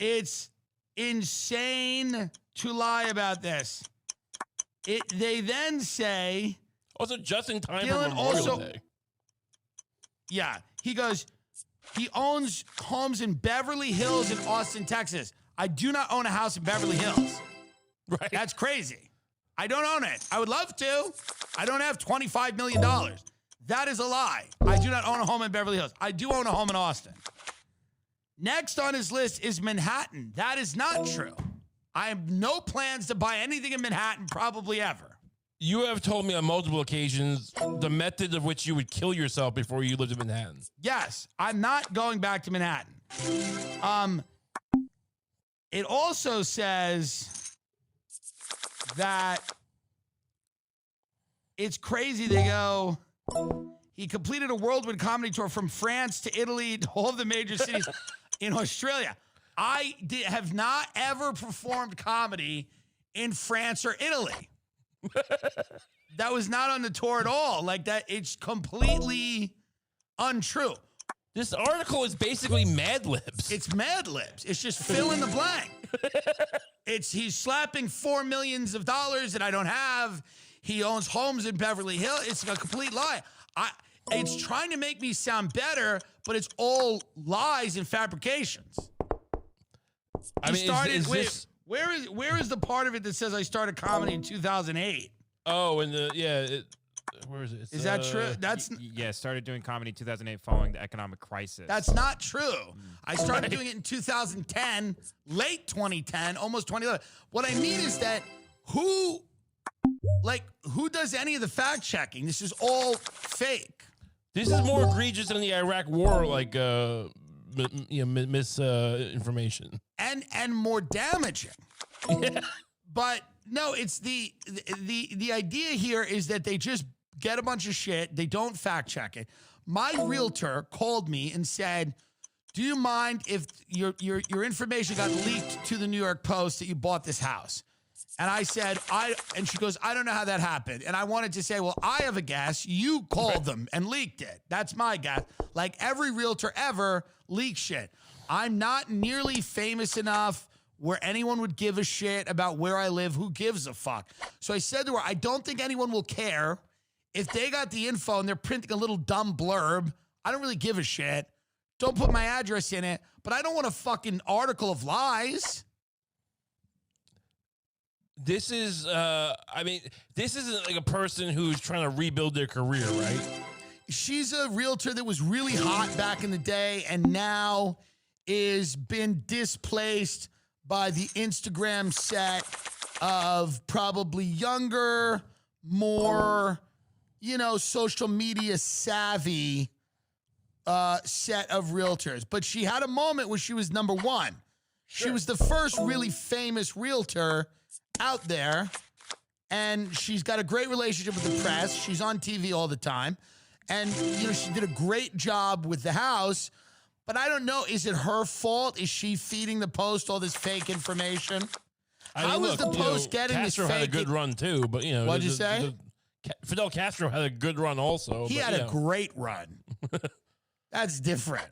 It's insane to lie about this. They then say... Also, just in time Dillon for Memorial Day. Yeah. He goes, he owns homes in Beverly Hills and Austin, Texas. I do not own a house in Beverly Hills. Right. That's crazy. I don't own it. I would love to. I don't have $25 million. That is a lie. I do not own a home in Beverly Hills. I do own a home in Austin. Next on his list is Manhattan. That is not true. I have no plans to buy anything in Manhattan, probably ever. You have told me on multiple occasions the method of which you would kill yourself before you lived in Manhattan. Yes, I'm not going back to Manhattan. It also says that it's crazy. They go, he completed a whirlwind comedy tour from France to Italy to all of the major cities in Australia. I have not ever performed comedy in France or Italy. That was not on the tour at all. Like that, it's completely untrue. This article is basically Mad Libs. It's Mad Libs. It's just fill in the blank. He's slapping $4 million that I don't have. He owns homes in Beverly Hills. It's a complete lie. It's trying to make me sound better, but it's all lies and fabrications. I mean, where is the part of it that says I started comedy in 2008? Oh, and where is it? Is that true? Started doing comedy in 2008 following the economic crisis. That's not true. I started doing it in 2010, late 2010, almost 2011. What I mean is that who does any of the fact checking? This is all fake. This is more egregious than the Iraq War, like misinformation, and more damaging. Yeah. But no, it's the idea here is that they just get a bunch of shit. They don't fact check it. My realtor called me and said, "Do you mind if your information got leaked to the New York Post that you bought this house?" And I said, and she goes, "I don't know how that happened." And I wanted to say, well, I have a guess. You called them and leaked it. That's my guess. Like every realtor ever leaks shit. I'm not nearly famous enough where anyone would give a shit about where I live. Who gives a fuck? So I said to her, I don't think anyone will care if they got the info and they're printing a little dumb blurb. I don't really give a shit. Don't put my address in it, but I don't want a fucking article of lies. This is, this isn't like a person who's trying to rebuild their career, right? She's a realtor that was really hot back in the day and now is been displaced by the Instagram set of probably younger, more, social media savvy set of realtors. But she had a moment where she was number one. She was the first really famous realtor out there, and she's got a great relationship with the press. She's on TV all the time, and she did a great job with the house. But I don't know, is it her fault? Is she feeding the Post all this fake information? How was the Post getting Castro this fake? had a good run too, but what'd you say? Fidel Castro had a good run also. He had a great run. That's different.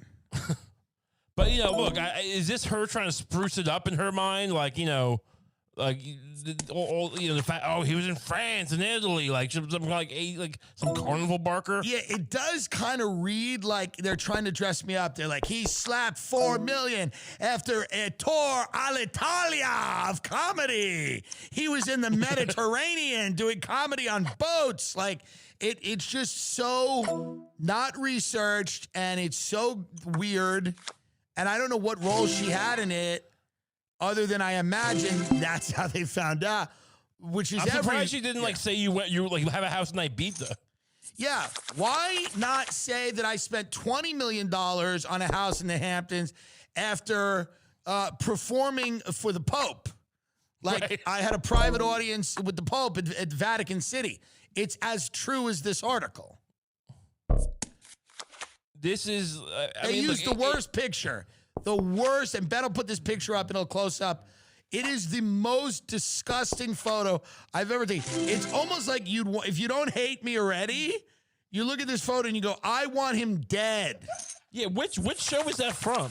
But look, is this her trying to spruce it up in her mind? Like the fact, he was in France and Italy, like some carnival barker. Yeah, it does kind of read like they're trying to dress me up. They're like, he slapped $4 million after a tour all'Italia of comedy. He was in the Mediterranean doing comedy on boats. Like it's just so not researched and it's so weird. And I don't know what role she had in it. Other than I imagine that's how they found out, which is I'm surprised she didn't say you have a house in Ibiza. Yeah, why not say that I spent $20 million on a house in the Hamptons after performing for the Pope? Like I had a private audience with the Pope at Vatican City. It's as true as this article. This is they used the worst picture. The worst, and Ben will put this picture up and it'll close up. It is the most disgusting photo I've ever taken. It's almost like if you don't hate me already, you look at this photo and you go, I want him dead. Yeah, which show is that from?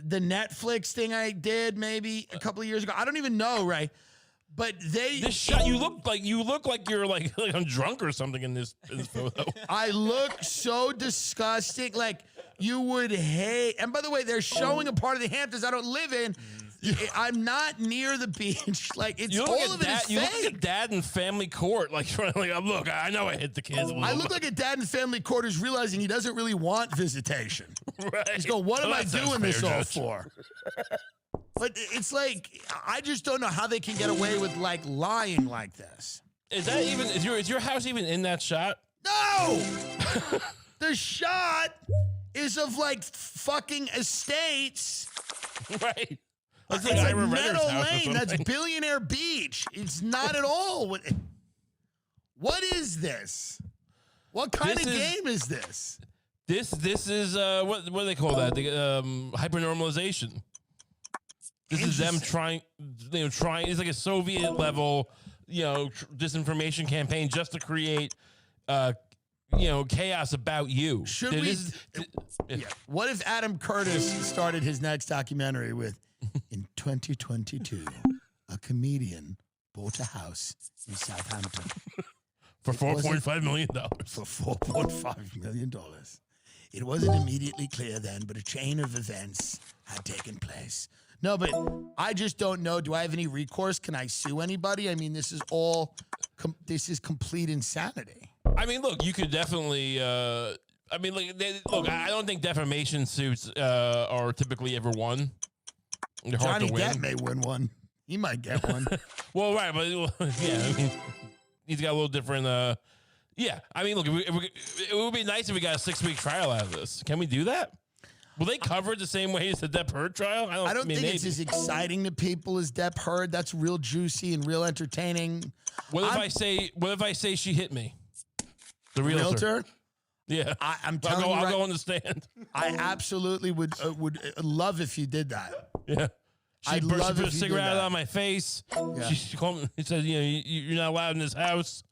The Netflix thing I did maybe a couple of years ago. I don't even know, right? But this shot, you look like you're like I'm drunk or something in this photo. I look so disgusting, like you would hate. And by the way, they're showing a part of the Hamptons I don't live in. I'm not near the beach. Like it's all of it is fake. You look like a dad in Family Court, look, I know I hit the kids. I look like a dad in Family Court who's realizing he doesn't really want visitation. Right. He's going, what am I doing this all for? But it's like, I just don't know how they can get away with lying like this. Is that even, is your house even in that shot? No! The shot is of fucking estates. Right. It's like Meadow Lane. That's Billionaire Beach. It's not at all. What is this? What kind of game is this? This is, what do they call that? Hypernormalization. This is them trying, it's like a Soviet level, disinformation campaign just to create, chaos about you. Should we? What if Adam Curtis started his next documentary with, in 2022, a comedian bought a house in Southampton. For $4.5 million. For $4.5 million. It wasn't immediately clear then, but a chain of events had taken place. No, but I just don't know. Do I have any recourse? Can I sue anybody? I mean, this is this is complete insanity. I mean, look, you could definitely, look, I don't think defamation suits are typically ever won. They're hard to win. Johnny Depp may win one. He might get one. Well, right, but yeah, I mean, he's got a little different, yeah. I mean, look, it would be nice if we got a 6-week trial out of this. Can we do that? Will they cover it the same way as the Depp Heard trial? I don't think it's as exciting to people as Depp Heard. That's real juicy and real entertaining. What if I say she hit me? The realtor? Yeah. I'm telling you, I'll go on the stand. I absolutely would love if you did that. Yeah. She put a cigarette out on my face. Yeah. She called me. She said, you're not allowed in this house.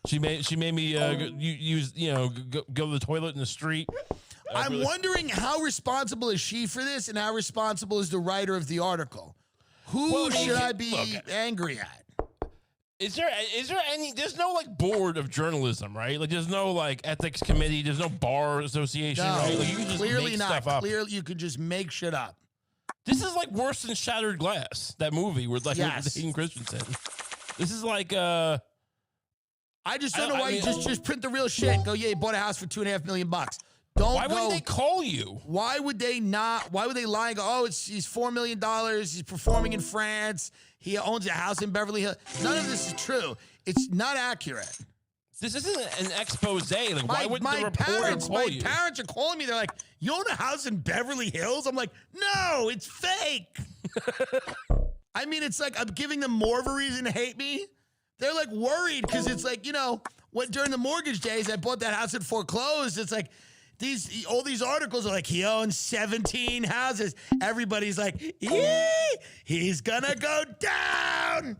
She made me go to the toilet in the street. I'm wondering how responsible is she for this, and how responsible is the writer of the article? Who should I be angry at? Is there any? There's no board of journalism, right? Like there's no ethics committee. There's no bar association, right? Like you can just clearly make not. stuff up. Clearly, you could just make shit up. This is like worse than Shattered Glass, that movie with like Yes. Hayden Christensen. This is like I just don't know why you just print the real shit. Go, yeah, you bought a house for $2.5 million. Don't why wouldn't they call you? Why would they not? Why would they lie and go, oh, he's $4 million. He's performing in France. He owns a house in Beverly Hills. None of this is true. It's not accurate. This isn't an expose. Like, why wouldn't the reporter call you? My parents are calling me. They're like, you own a house in Beverly Hills? I'm like, no, it's fake. I mean, it's like I'm giving them more of a reason to hate me. They're like worried because it's like, you know, what during the mortgage days, I bought that house at foreclosed. It's like all these articles are like, he owns 17 houses. Everybody's like, he's gonna go down.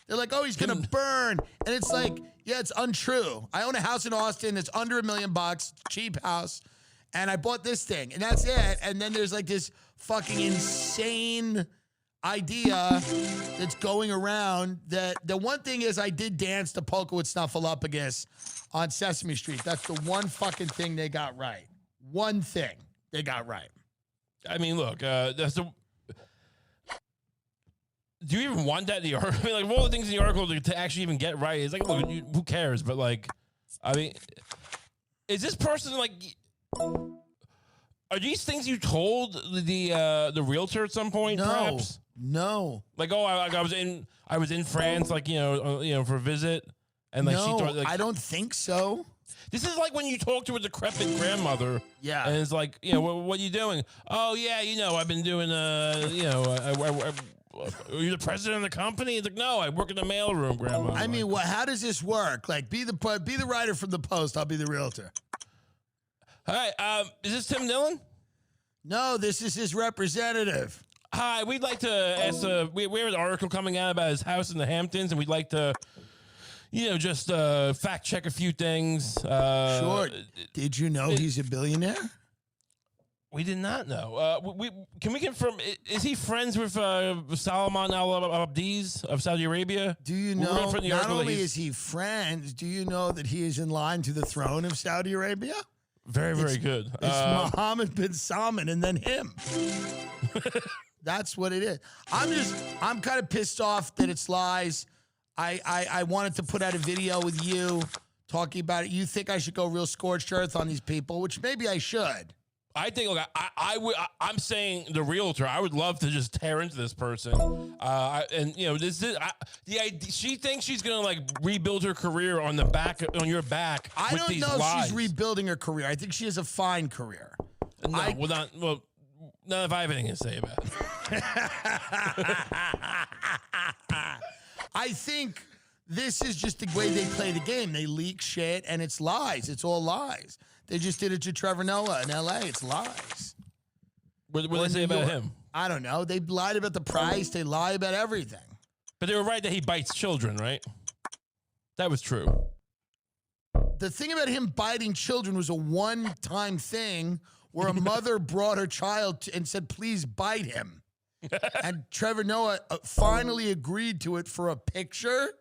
They're like, oh, he's gonna burn. And it's like, yeah, it's untrue. I own a house in Austin that's under $1 million, cheap house. And I bought this thing, and that's it. And then there's like this fucking insane idea that's going around that the one thing is I did dance to Polka with Snuffleupagus on Sesame Street. That's the one fucking thing they got right. One thing they got right. I mean, look, that's the. Do you even want that in the article? I mean, like, all the things in the article to actually even get right is like, look, who cares? But like, I mean, is this person like? Are these things you told the realtor at some point? No, perhaps? No. Like, oh, I was in France, like you know, for a visit, and like no, she thought, like, I don't think so. This is like when you talk to a decrepit grandmother. Yeah. And it's like, you know, what are you doing? Oh yeah, you know, I've been doing are you the president of the company? It's like, no, I work in the mailroom, Grandma. I mean, how does this work? Like, be the writer from the Post. I'll be the realtor. Hi, is this TIm Dillon? No, this is his representative. Hi, we'd like to ask. We have an article coming out about his house in the Hamptons, and we'd like to, you know, just fact check a few things. Sure. Did you know he's a billionaire? We did not know. Can we confirm? Is he friends with Salman Al Abdiz of Saudi Arabia? Do you know? Not only is he friends, do you know that he is in line to the throne of Saudi Arabia? Very, very good. It's Mohammed bin Salman and then him. That's what it is. I'm kind of pissed off that it's lies. I wanted to put out a video with you talking about it. You think I should go real scorched earth on these people, which maybe I should. I think, look, I'm saying the realtor. I would love to just tear into this person, and you know, this is the idea. She thinks she's gonna like rebuild her career on your back. I don't know if she's rebuilding her career. I think she has a fine career. No, none if I have anything to say about it. I think this is just the way they play the game. They leak shit, and it's lies. It's all lies. They just did it to Trevor Noah in L.A. It's lies. What did they say about him? I don't know. They lied about the price. They lie about everything. But they were right that he bites children, right? That was true. The thing about him biting children was a one-time thing where a mother brought her child and said, please bite him. And Trevor Noah finally agreed to it for a picture.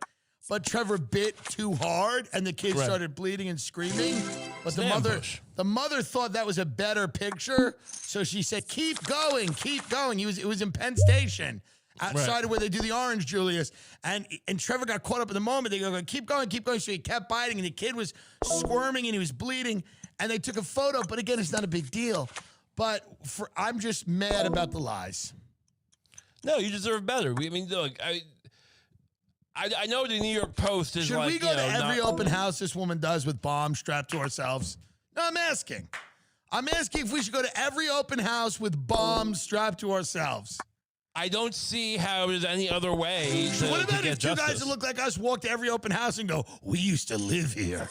But Trevor bit too hard, and the kid started bleeding and screaming. But the mother thought that was a better picture, so she said, "Keep going, keep going." It was in Penn Station, outside of where they do the Orange Julius, and Trevor got caught up in the moment. They go, "Keep going, keep going." So he kept biting, and the kid was squirming and he was bleeding, and they took a photo. But again, it's not a big deal. But I'm just mad about the lies. No, you deserve better. I mean, look, I know the New York Post is Should like, we go to every open house this woman does with bombs strapped to ourselves? No, I'm asking. I'm asking if we should go to every open house with bombs strapped to ourselves. I don't see how there's any other way to What about get if two guys that look like us walk to every open house and go, we used to live here?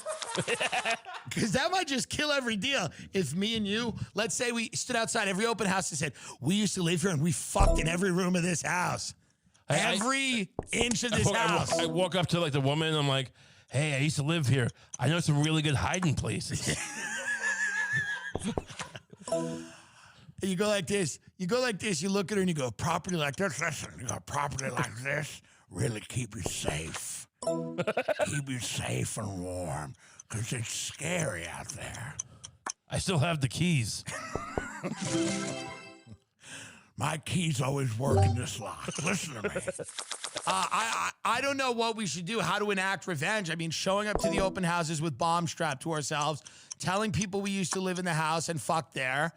Because that might just kill every deal. If me and you, let's say we stood outside every open house and said, we used to live here and we fucked in every room of this house. Every inch of this house. I walk up to like the woman and I'm like, hey, I used to live here. I know some really good hiding places. You go like this. You go like this. You look at her and you go, property like this. Listen, you go, property like this really keep you safe. Keep you safe and warm because it's scary out there. I still have the keys. My keys always work in this lock. Listen to me. I don't know what we should do, how to enact revenge. I mean, showing up to the open houses with bombs strapped to ourselves, telling people we used to live in the house and fuck there.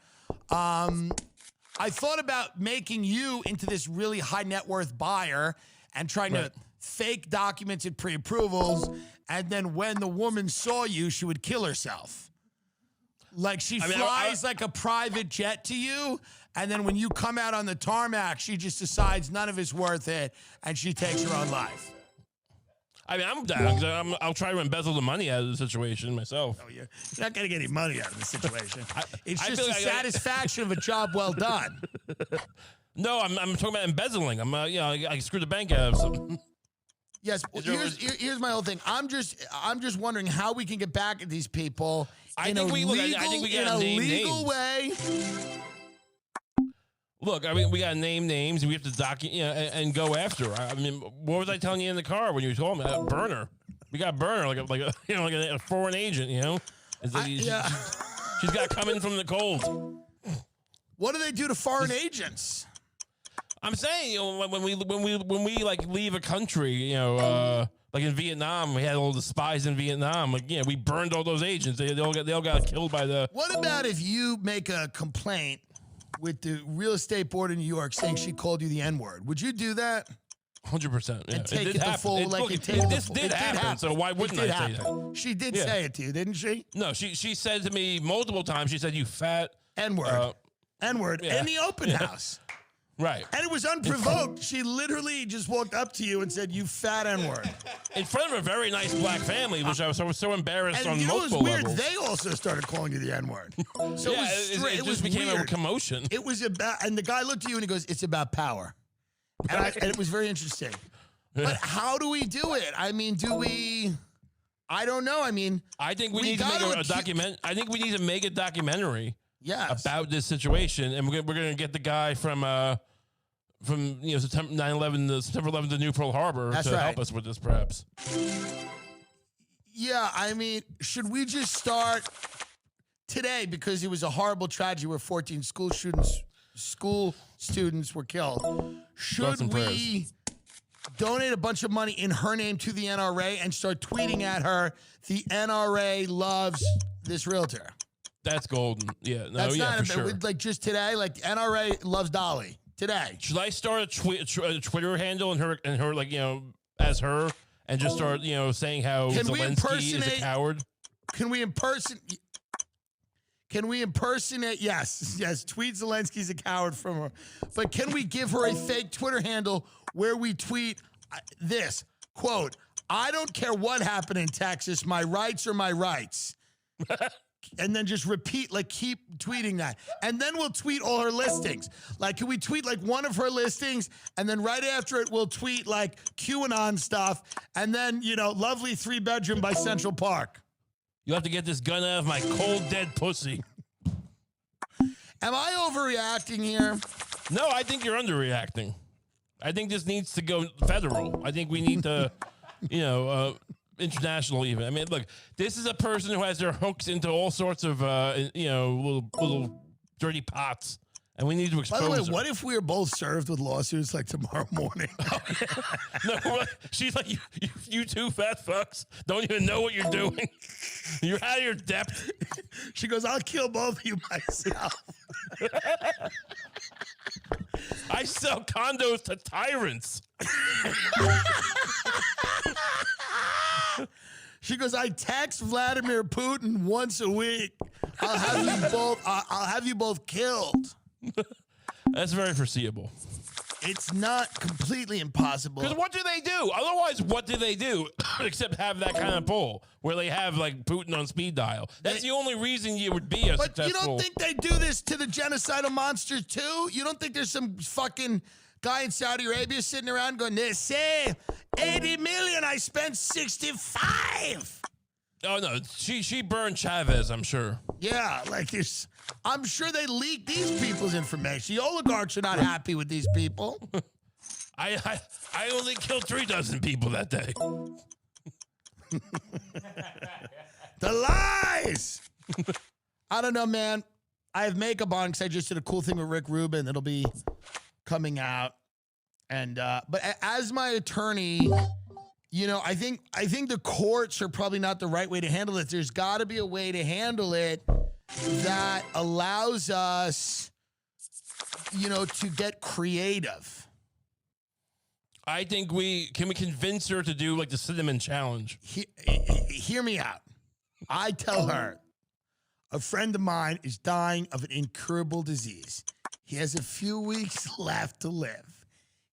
I thought about making you into this really high net worth buyer and trying to fake documented pre-approvals, and then when the woman saw you, she would kill herself. Like she flies like a private jet to you, and then when you come out on the tarmac, she just decides none of it's worth it, and she takes her own life. I mean, I'm down. I'll try to embezzle the money out of the situation myself. Oh, you're not going to get any money out of the situation. It's just the satisfaction of a job well done. No, I'm talking about embezzling. I screwed the bank out of something. Yes, here's my whole thing. I'm just wondering how we can get back at these people in a legal way. Look, I mean, we got to name names, and we have to document, and go after her. I mean, what was I telling you in the car when you were talking about burner? We got a burner, like a foreign agent, you know. She's got to come in from the cold. What do they do to foreign agents? I'm saying, when we like leave a country, like in Vietnam, we had all the spies in Vietnam. Like, we burned all those agents. They all got killed by the. What about if you make a complaint with the real estate board in New York saying she called you the N-word? Would you do that? 100%. Yeah. And take it the full, this did happen. So why wouldn't I say that? She did say it to you, didn't she? No, she said to me multiple times. She said, "You fat N-word, N-word," in the open house. Right. And it was unprovoked. She literally just walked up to you and said, "You fat N-word." In front of a very nice black family, which I was so embarrassed on multiple weird. levels. They also started calling you the N-word. So it just became a commotion. It was about, and the guy looked at you and he goes, "It's about power." And it was very interesting. But how do we do it? I mean, I don't know. I mean, I think we need to make a document. I think we need to make a documentary. Yes. About this situation, and we're going to get the guy from September 9/11, September 11th, the New Pearl Harbor to help us with this, perhaps. Yeah, I mean, should we just start today, because it was a horrible tragedy where 14 school students were killed? Should we donate a bunch of money in her name to the NRA and start tweeting at her, "The NRA loves this realtor"? That's golden. Yeah, that's not for sure. Like just today, like NRA loves Dolly today. Should I start a Twitter handle and her as her, and just start saying how Zelensky is a coward? Can we impersonate? Yes. Tweet Zelensky's a coward from her, but can we give her a fake Twitter handle where we tweet this quote: "I don't care what happened in Texas. My rights are my rights." And then just repeat, keep tweeting that. And then we'll tweet all her listings. Can we tweet one of her listings, and then right after it, we'll tweet QAnon stuff, and then, lovely 3-bedroom by Central Park. You have to get this gun out of my cold, dead pussy. Am I overreacting here? No, I think you're underreacting. I think this needs to go federal. I think we need to, international even. I mean, look, this is a person who has their hooks into all sorts of, little dirty pots, and we need to expose By the way, her. what if we are both served with lawsuits tomorrow morning? No, she's like, you two fat fucks don't even know what you're doing. You're out of your depth. She goes, "I'll kill both of you myself." I sell condos to tyrants. She goes, "I text Vladimir Putin once a week. I'll have you both killed." That's very foreseeable. It's not completely impossible. Because what do they do? Otherwise, what do they do except have that kind of poll where they have Putin on speed dial? That's the only reason you would be a successful. But you don't think they do this to the genocidal monsters too? You don't think there's some fucking guy in Saudi Arabia sitting around going, "They say 80 million, I spent 65. Oh no, she burned Chavez, I'm sure. Yeah, I'm sure they leak these people's information. The oligarchs are not happy with these people. I only killed 36 people that day. The lies. I don't know, man. I have makeup on because I just did a cool thing with Rick Rubin that'll be coming out. And but as my attorney, you know, I think the courts are probably not the right way to handle it. There's got to be a way to handle it that allows us, you know, to get creative. I think we convince her to do like the cinnamon challenge. Hear me out. I tell her a friend of mine is dying of an incurable disease. He has a few weeks left to live.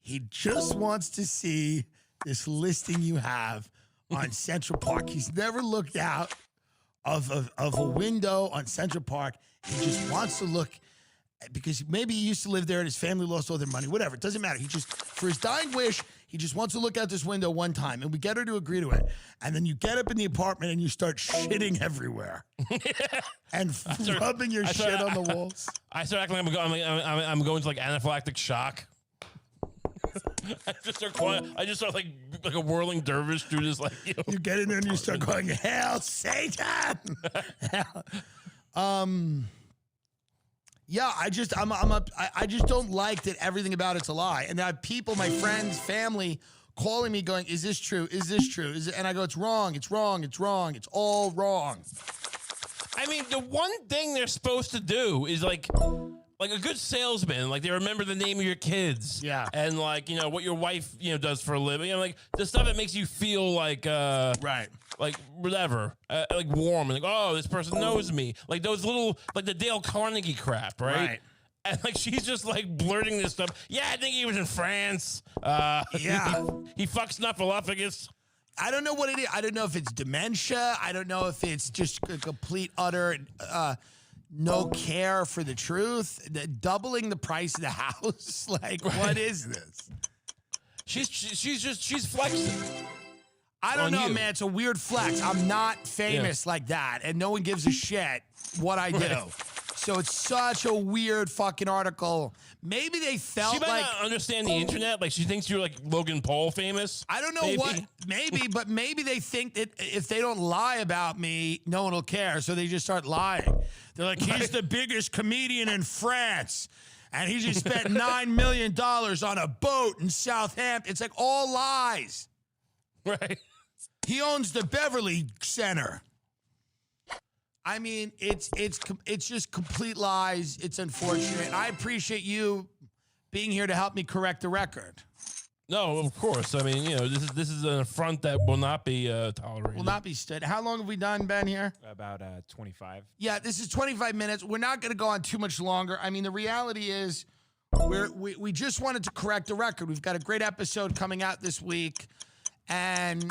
He just wants to see this listing you have on Central Park. He's never looked out of a window on Central Park. He just wants to look, because maybe he used to live there and his family lost all their money, whatever. It doesn't matter. He just, for his dying wish, he just wants to look out this window one time, and we get her to agree to it. And then you get up in the apartment and you start shitting everywhere and rubbing your shit on the walls. I start acting like I'm going to like anaphylactic shock. I just start like a whirling dervish through this, like, you know. You get in there and you start going, "Hail Satan!" Yeah, I just don't like that everything about it's a lie, and I have people, my friends, family, calling me going, "Is this true? Is this true?" And I go, "It's wrong. It's wrong. It's wrong. It's all wrong." I mean, the one thing they're supposed to do is like a good salesman, like they remember the name of your kids, yeah, and like, you know, what your wife, you know, does for a living, you know, like the stuff that makes you feel like right, like whatever, like warm, and like, oh, this person knows me, like those little, like the Dale Carnegie crap, right? And like she's just like blurting this stuff. Yeah, I think he was in France. Yeah, he fucks Snuffleupagus. I don't know what it is. I don't know if it's dementia. I don't know if it's just a complete utter no care for the truth. Doubling the price of the house. Like, what is this? She's flexing. I don't know, man. It's a weird flex. I'm not famous like that, and no one gives a shit what I do. Right. So it's such a weird fucking article. Maybe they felt like... She might not understand the internet. Like, she thinks you're like Logan Paul famous. I don't know what... Maybe, but maybe they think that if they don't lie about me, no one will care. So they just start lying. They're like, he's the biggest comedian in France, and he just spent $9 million on a boat in Southampton. It's like all lies. Right. He owns the Beverly Center. I mean, it's just complete lies. It's unfortunate. I appreciate you being here to help me correct the record. No, of course. I mean, you know, this is an affront that will not be tolerated. Will not be stood. How long have we done, Ben, here? About 25. Yeah, this is 25 minutes. We're not going to go on too much longer. I mean, the reality is we just wanted to correct the record. We've got a great episode coming out this week, and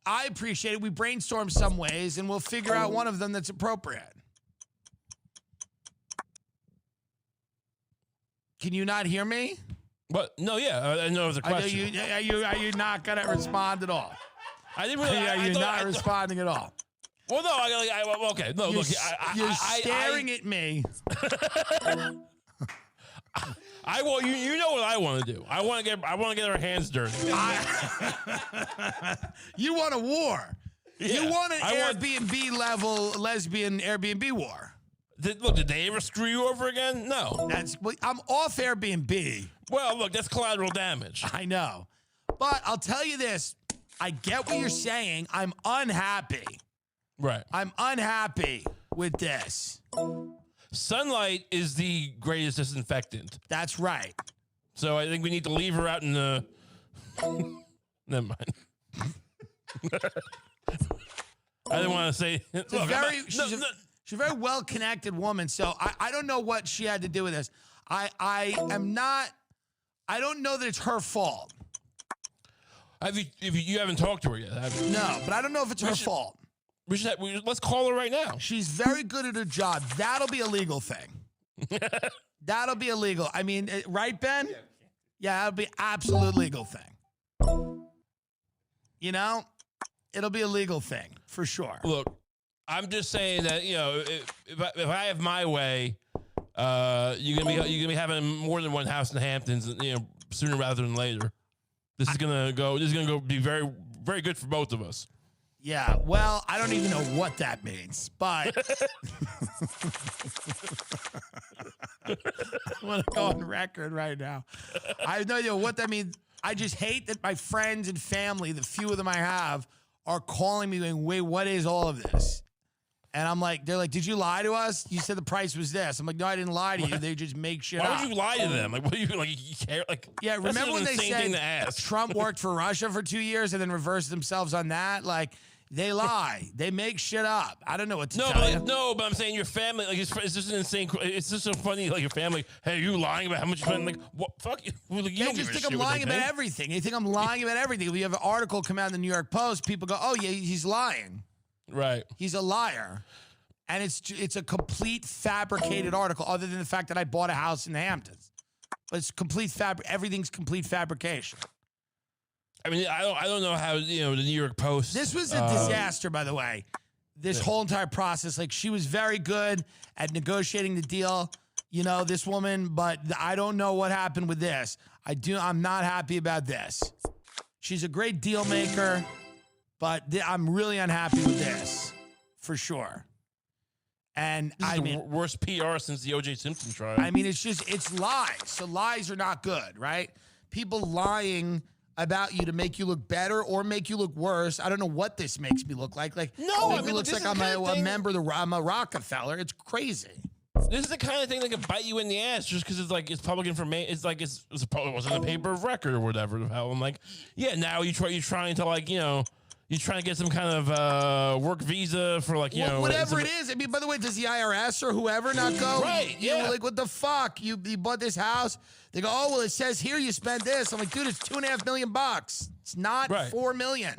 I appreciate it. We brainstorm some ways, and we'll figure out one of them that's appropriate. Can you not hear me? What? No, yeah, I know the question. Are you not going to respond at all? I didn't really. Are you not responding at all? Well, no. Okay, no. You're, look, you're staring at me. I want you know what I want to do. I want to get our hands dirty. You want a war. Yeah, you want an Airbnb level lesbian Airbnb war. Did they ever screw you over again? No. I'm off Airbnb. Well, look, that's collateral damage. I know. But I'll tell you this. I get what you're saying. I'm unhappy. Right. I'm unhappy with this. Sunlight is the greatest disinfectant. That's right. So I think we need to leave her out in the... Never mind. I didn't want to say... She's a very well-connected woman, so I don't know what she had to do with this. I don't know that it's her fault. You haven't talked to her yet, have you? No, but I don't know if it's her fault. Let's call her right now. She's very good at her job. That'll be a legal thing. That'll be illegal. I mean, right, Ben? Yeah, that'll be absolute legal thing. You know, it'll be a legal thing for sure. Look, I'm just saying that, you know, if I have my way, you're gonna be having more than one house in the Hamptons, you know, sooner rather than later. This is gonna go be very, very good for both of us. Yeah, well, I don't even know what that means, but I want to go on record right now. I have no idea what that means. I just hate that my friends and family, the few of them I have, are calling me going, wait, what is all of this? And I'm like, they're like, did you lie to us? You said the price was this. I'm like, no, I didn't lie to you. They just make shit up. Why would you lie to them? Like, what do you like? You care? Like, yeah, remember when they said ask. Trump worked for Russia for 2 years and then reversed themselves on that? Like, they lie. They make shit up. I don't know what to tell you. No, but I'm saying your family, like, it's just an insane. It's just so funny, like, your family, hey, are you lying about how much you spend? Like, what? Fuck you. Like, you they just think I'm lying about everything. They think I'm lying about everything. If you have an article come out in the New York Post, people go, oh, yeah, he's lying. Right. He's a liar. And it's a complete fabricated article, other than the fact that I bought a house in the Hamptons. But it's complete everything's complete fabrication. I mean, I don't know how, the New York Post. This was a disaster, by the way. This whole entire process, like, she was very good at negotiating the deal, this woman, but I don't know what happened with this. I'm not happy about this. She's a great deal maker, but I'm really unhappy with this, for sure. And this is the worst PR since the O.J. Simpson trial. I mean, it's lies. So lies are not good, right? People lying about you to make you look better or make you look worse. I don't know what this makes me look like. Like, no, it looks like I'm a member of I'm a Rockefeller. It's crazy. This is the kind of thing that can bite you in the ass just because it's like it's public information. It's like it wasn't a paper of record or whatever. I'm like, yeah, now you're trying to like you're trying to get some kind of work visa for like whatever it is. I mean, by the way, does the IRS or whoever not go? Right? Yeah. Like, what the fuck? You bought this house. They go, oh well, it says here you spent this. I'm like, dude, it's $2.5 million. It's not $4 million.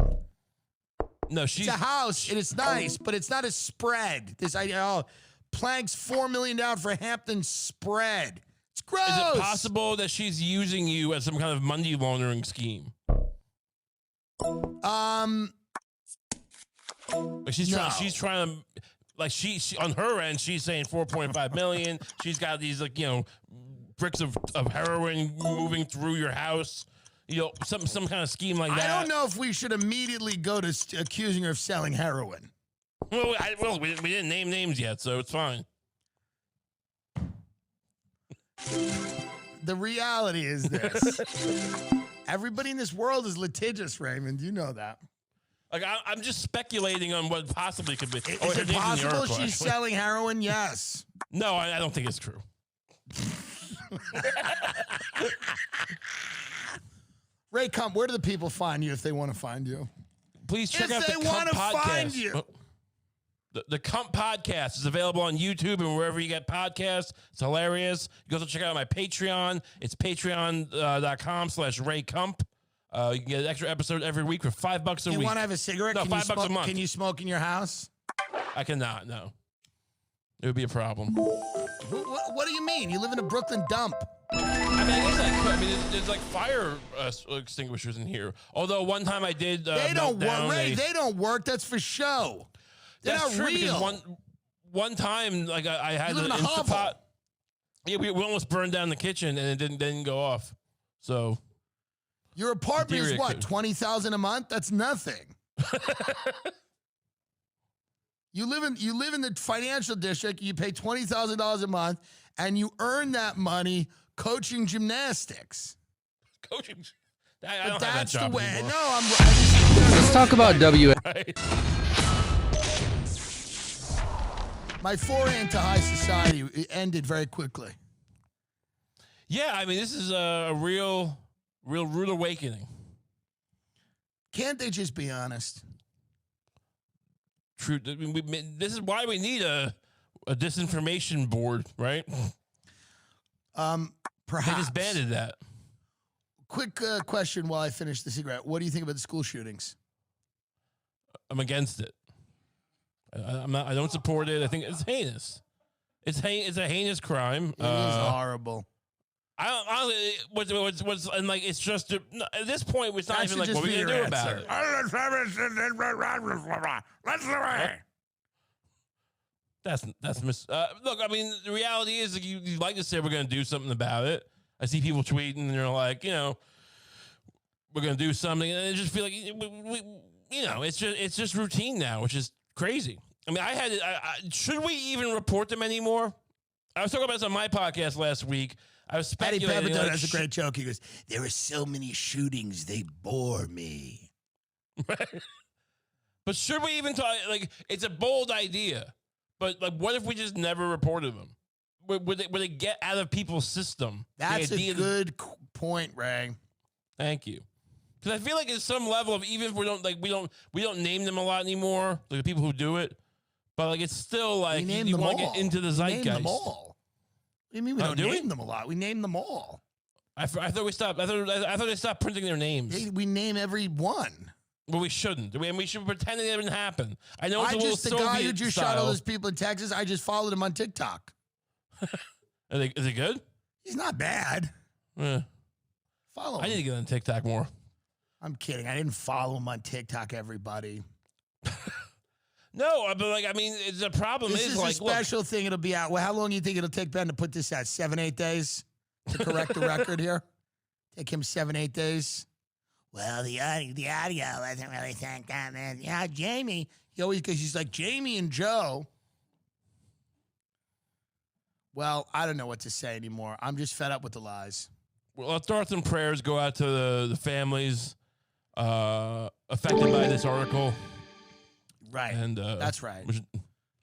No, it's a house and it's nice, but it's not a spread. This idea, Plank's $4 million down for Hampton spread. It's gross. Is it possible that she's using you as some kind of money laundering scheme? Like she's trying to, like she on her end, she's saying 4.5 million. She's got these like bricks of heroin moving through your house. Some kind of scheme like that. I don't know if we should immediately go to accusing her of selling heroin. Well, we didn't name names yet, so it's fine. The reality is this. Everybody in this world is litigious, Raymond. You know that. Like, I'm just speculating on what possibly could be. Is it possible she's selling heroin? Yes. No, I don't think it's true. Ray Kump, where do the people find you if they want to find you? Please check out the Kump Podcast. Find you. The Kump Podcast is available on YouTube and wherever you get podcasts. It's hilarious. You can also check out my Patreon. It's patreon.com/Ray Kump. You can get an extra episode every week for $5 a week. You want to have a cigarette? No, $5 a month. Can you smoke in your house? I cannot, no. It would be a problem. What do you mean? You live in a Brooklyn dump. I mean, I guess I could. I mean, there's like fire extinguishers in here. Although one time I did. They don't work. Ray, they don't work. That's for show. They're That's not true, real. One time, like I had an Instapot. Yeah, we almost burned down the kitchen and it didn't go off. So your apartment is what, $20,000 a month? That's nothing. You live in the financial district. You pay $20,000 a month, and you earn that money coaching gymnastics. Coaching. I don't have that job the way. anymore. No, Let's talk about W. Right. My foray into high society ended very quickly. Yeah, I mean, this is a real rude awakening. Can't they just be honest? True. I mean, this is why we need a disinformation board, right? Perhaps. They disbanded that. Quick question while I finish the cigarette. What do you think about the school shootings? I'm against it. I'm not. I don't support it. I think it's heinous. It's a heinous crime. It is horrible. What's and like it's just at this point it's not even like what we're gonna do about it. That's look. I mean, the reality is like, you like to say we're gonna do something about it. I see people tweeting and they're like, we're gonna do something, and I just feel like it's just routine now, which is crazy. I mean, should we even report them anymore? I was talking about this on my podcast last week. I was speculating. Eddie Pepitone has a great joke. He goes, "There are so many shootings, they bore me." But should we even talk? Like, it's a bold idea, but like, what if we just never reported them? Would they get out of people's system? That's a good point, Ray. Thank you. Because I feel like at some level of, even if we don't name them a lot anymore, like the people who do it, but like it's still like you want to get into the zeitgeist. We name them all. What do you mean we don't name them a lot? We name them all. I thought we stopped. I thought they stopped printing their names. We name every one. Well, we shouldn't. We should pretend it didn't happen. I know it's the guy who just shot all those people in Texas. I just followed him on TikTok. Is he good? He's not bad. Follow him. I need to get on TikTok more. I'm kidding. I didn't follow him on TikTok, everybody. No, but like, I mean, the problem is like, a special thing. It'll be out. Well, how long do you think it'll take Ben to put this out? 7-8 days to correct the record here? Take him 7-8 days? Well, the audio wasn't really that good, man. Yeah, Jamie. Because he's like, Jamie and Joe. Well, I don't know what to say anymore. I'm just fed up with the lies. Well, our thoughts and prayers go out to the families affected by this article. Right. And that's right.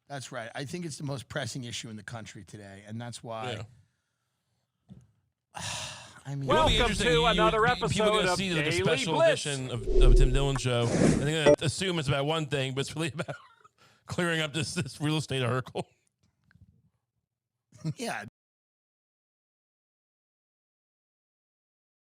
That's right. I think it's the most pressing issue in the country today, and that's why. Yeah. I mean, welcome to another episode of see Daily the special Blitz. edition of Tim Dillon Show. And they're going to assume it's about one thing, but it's really about clearing up this real estate article. Yeah,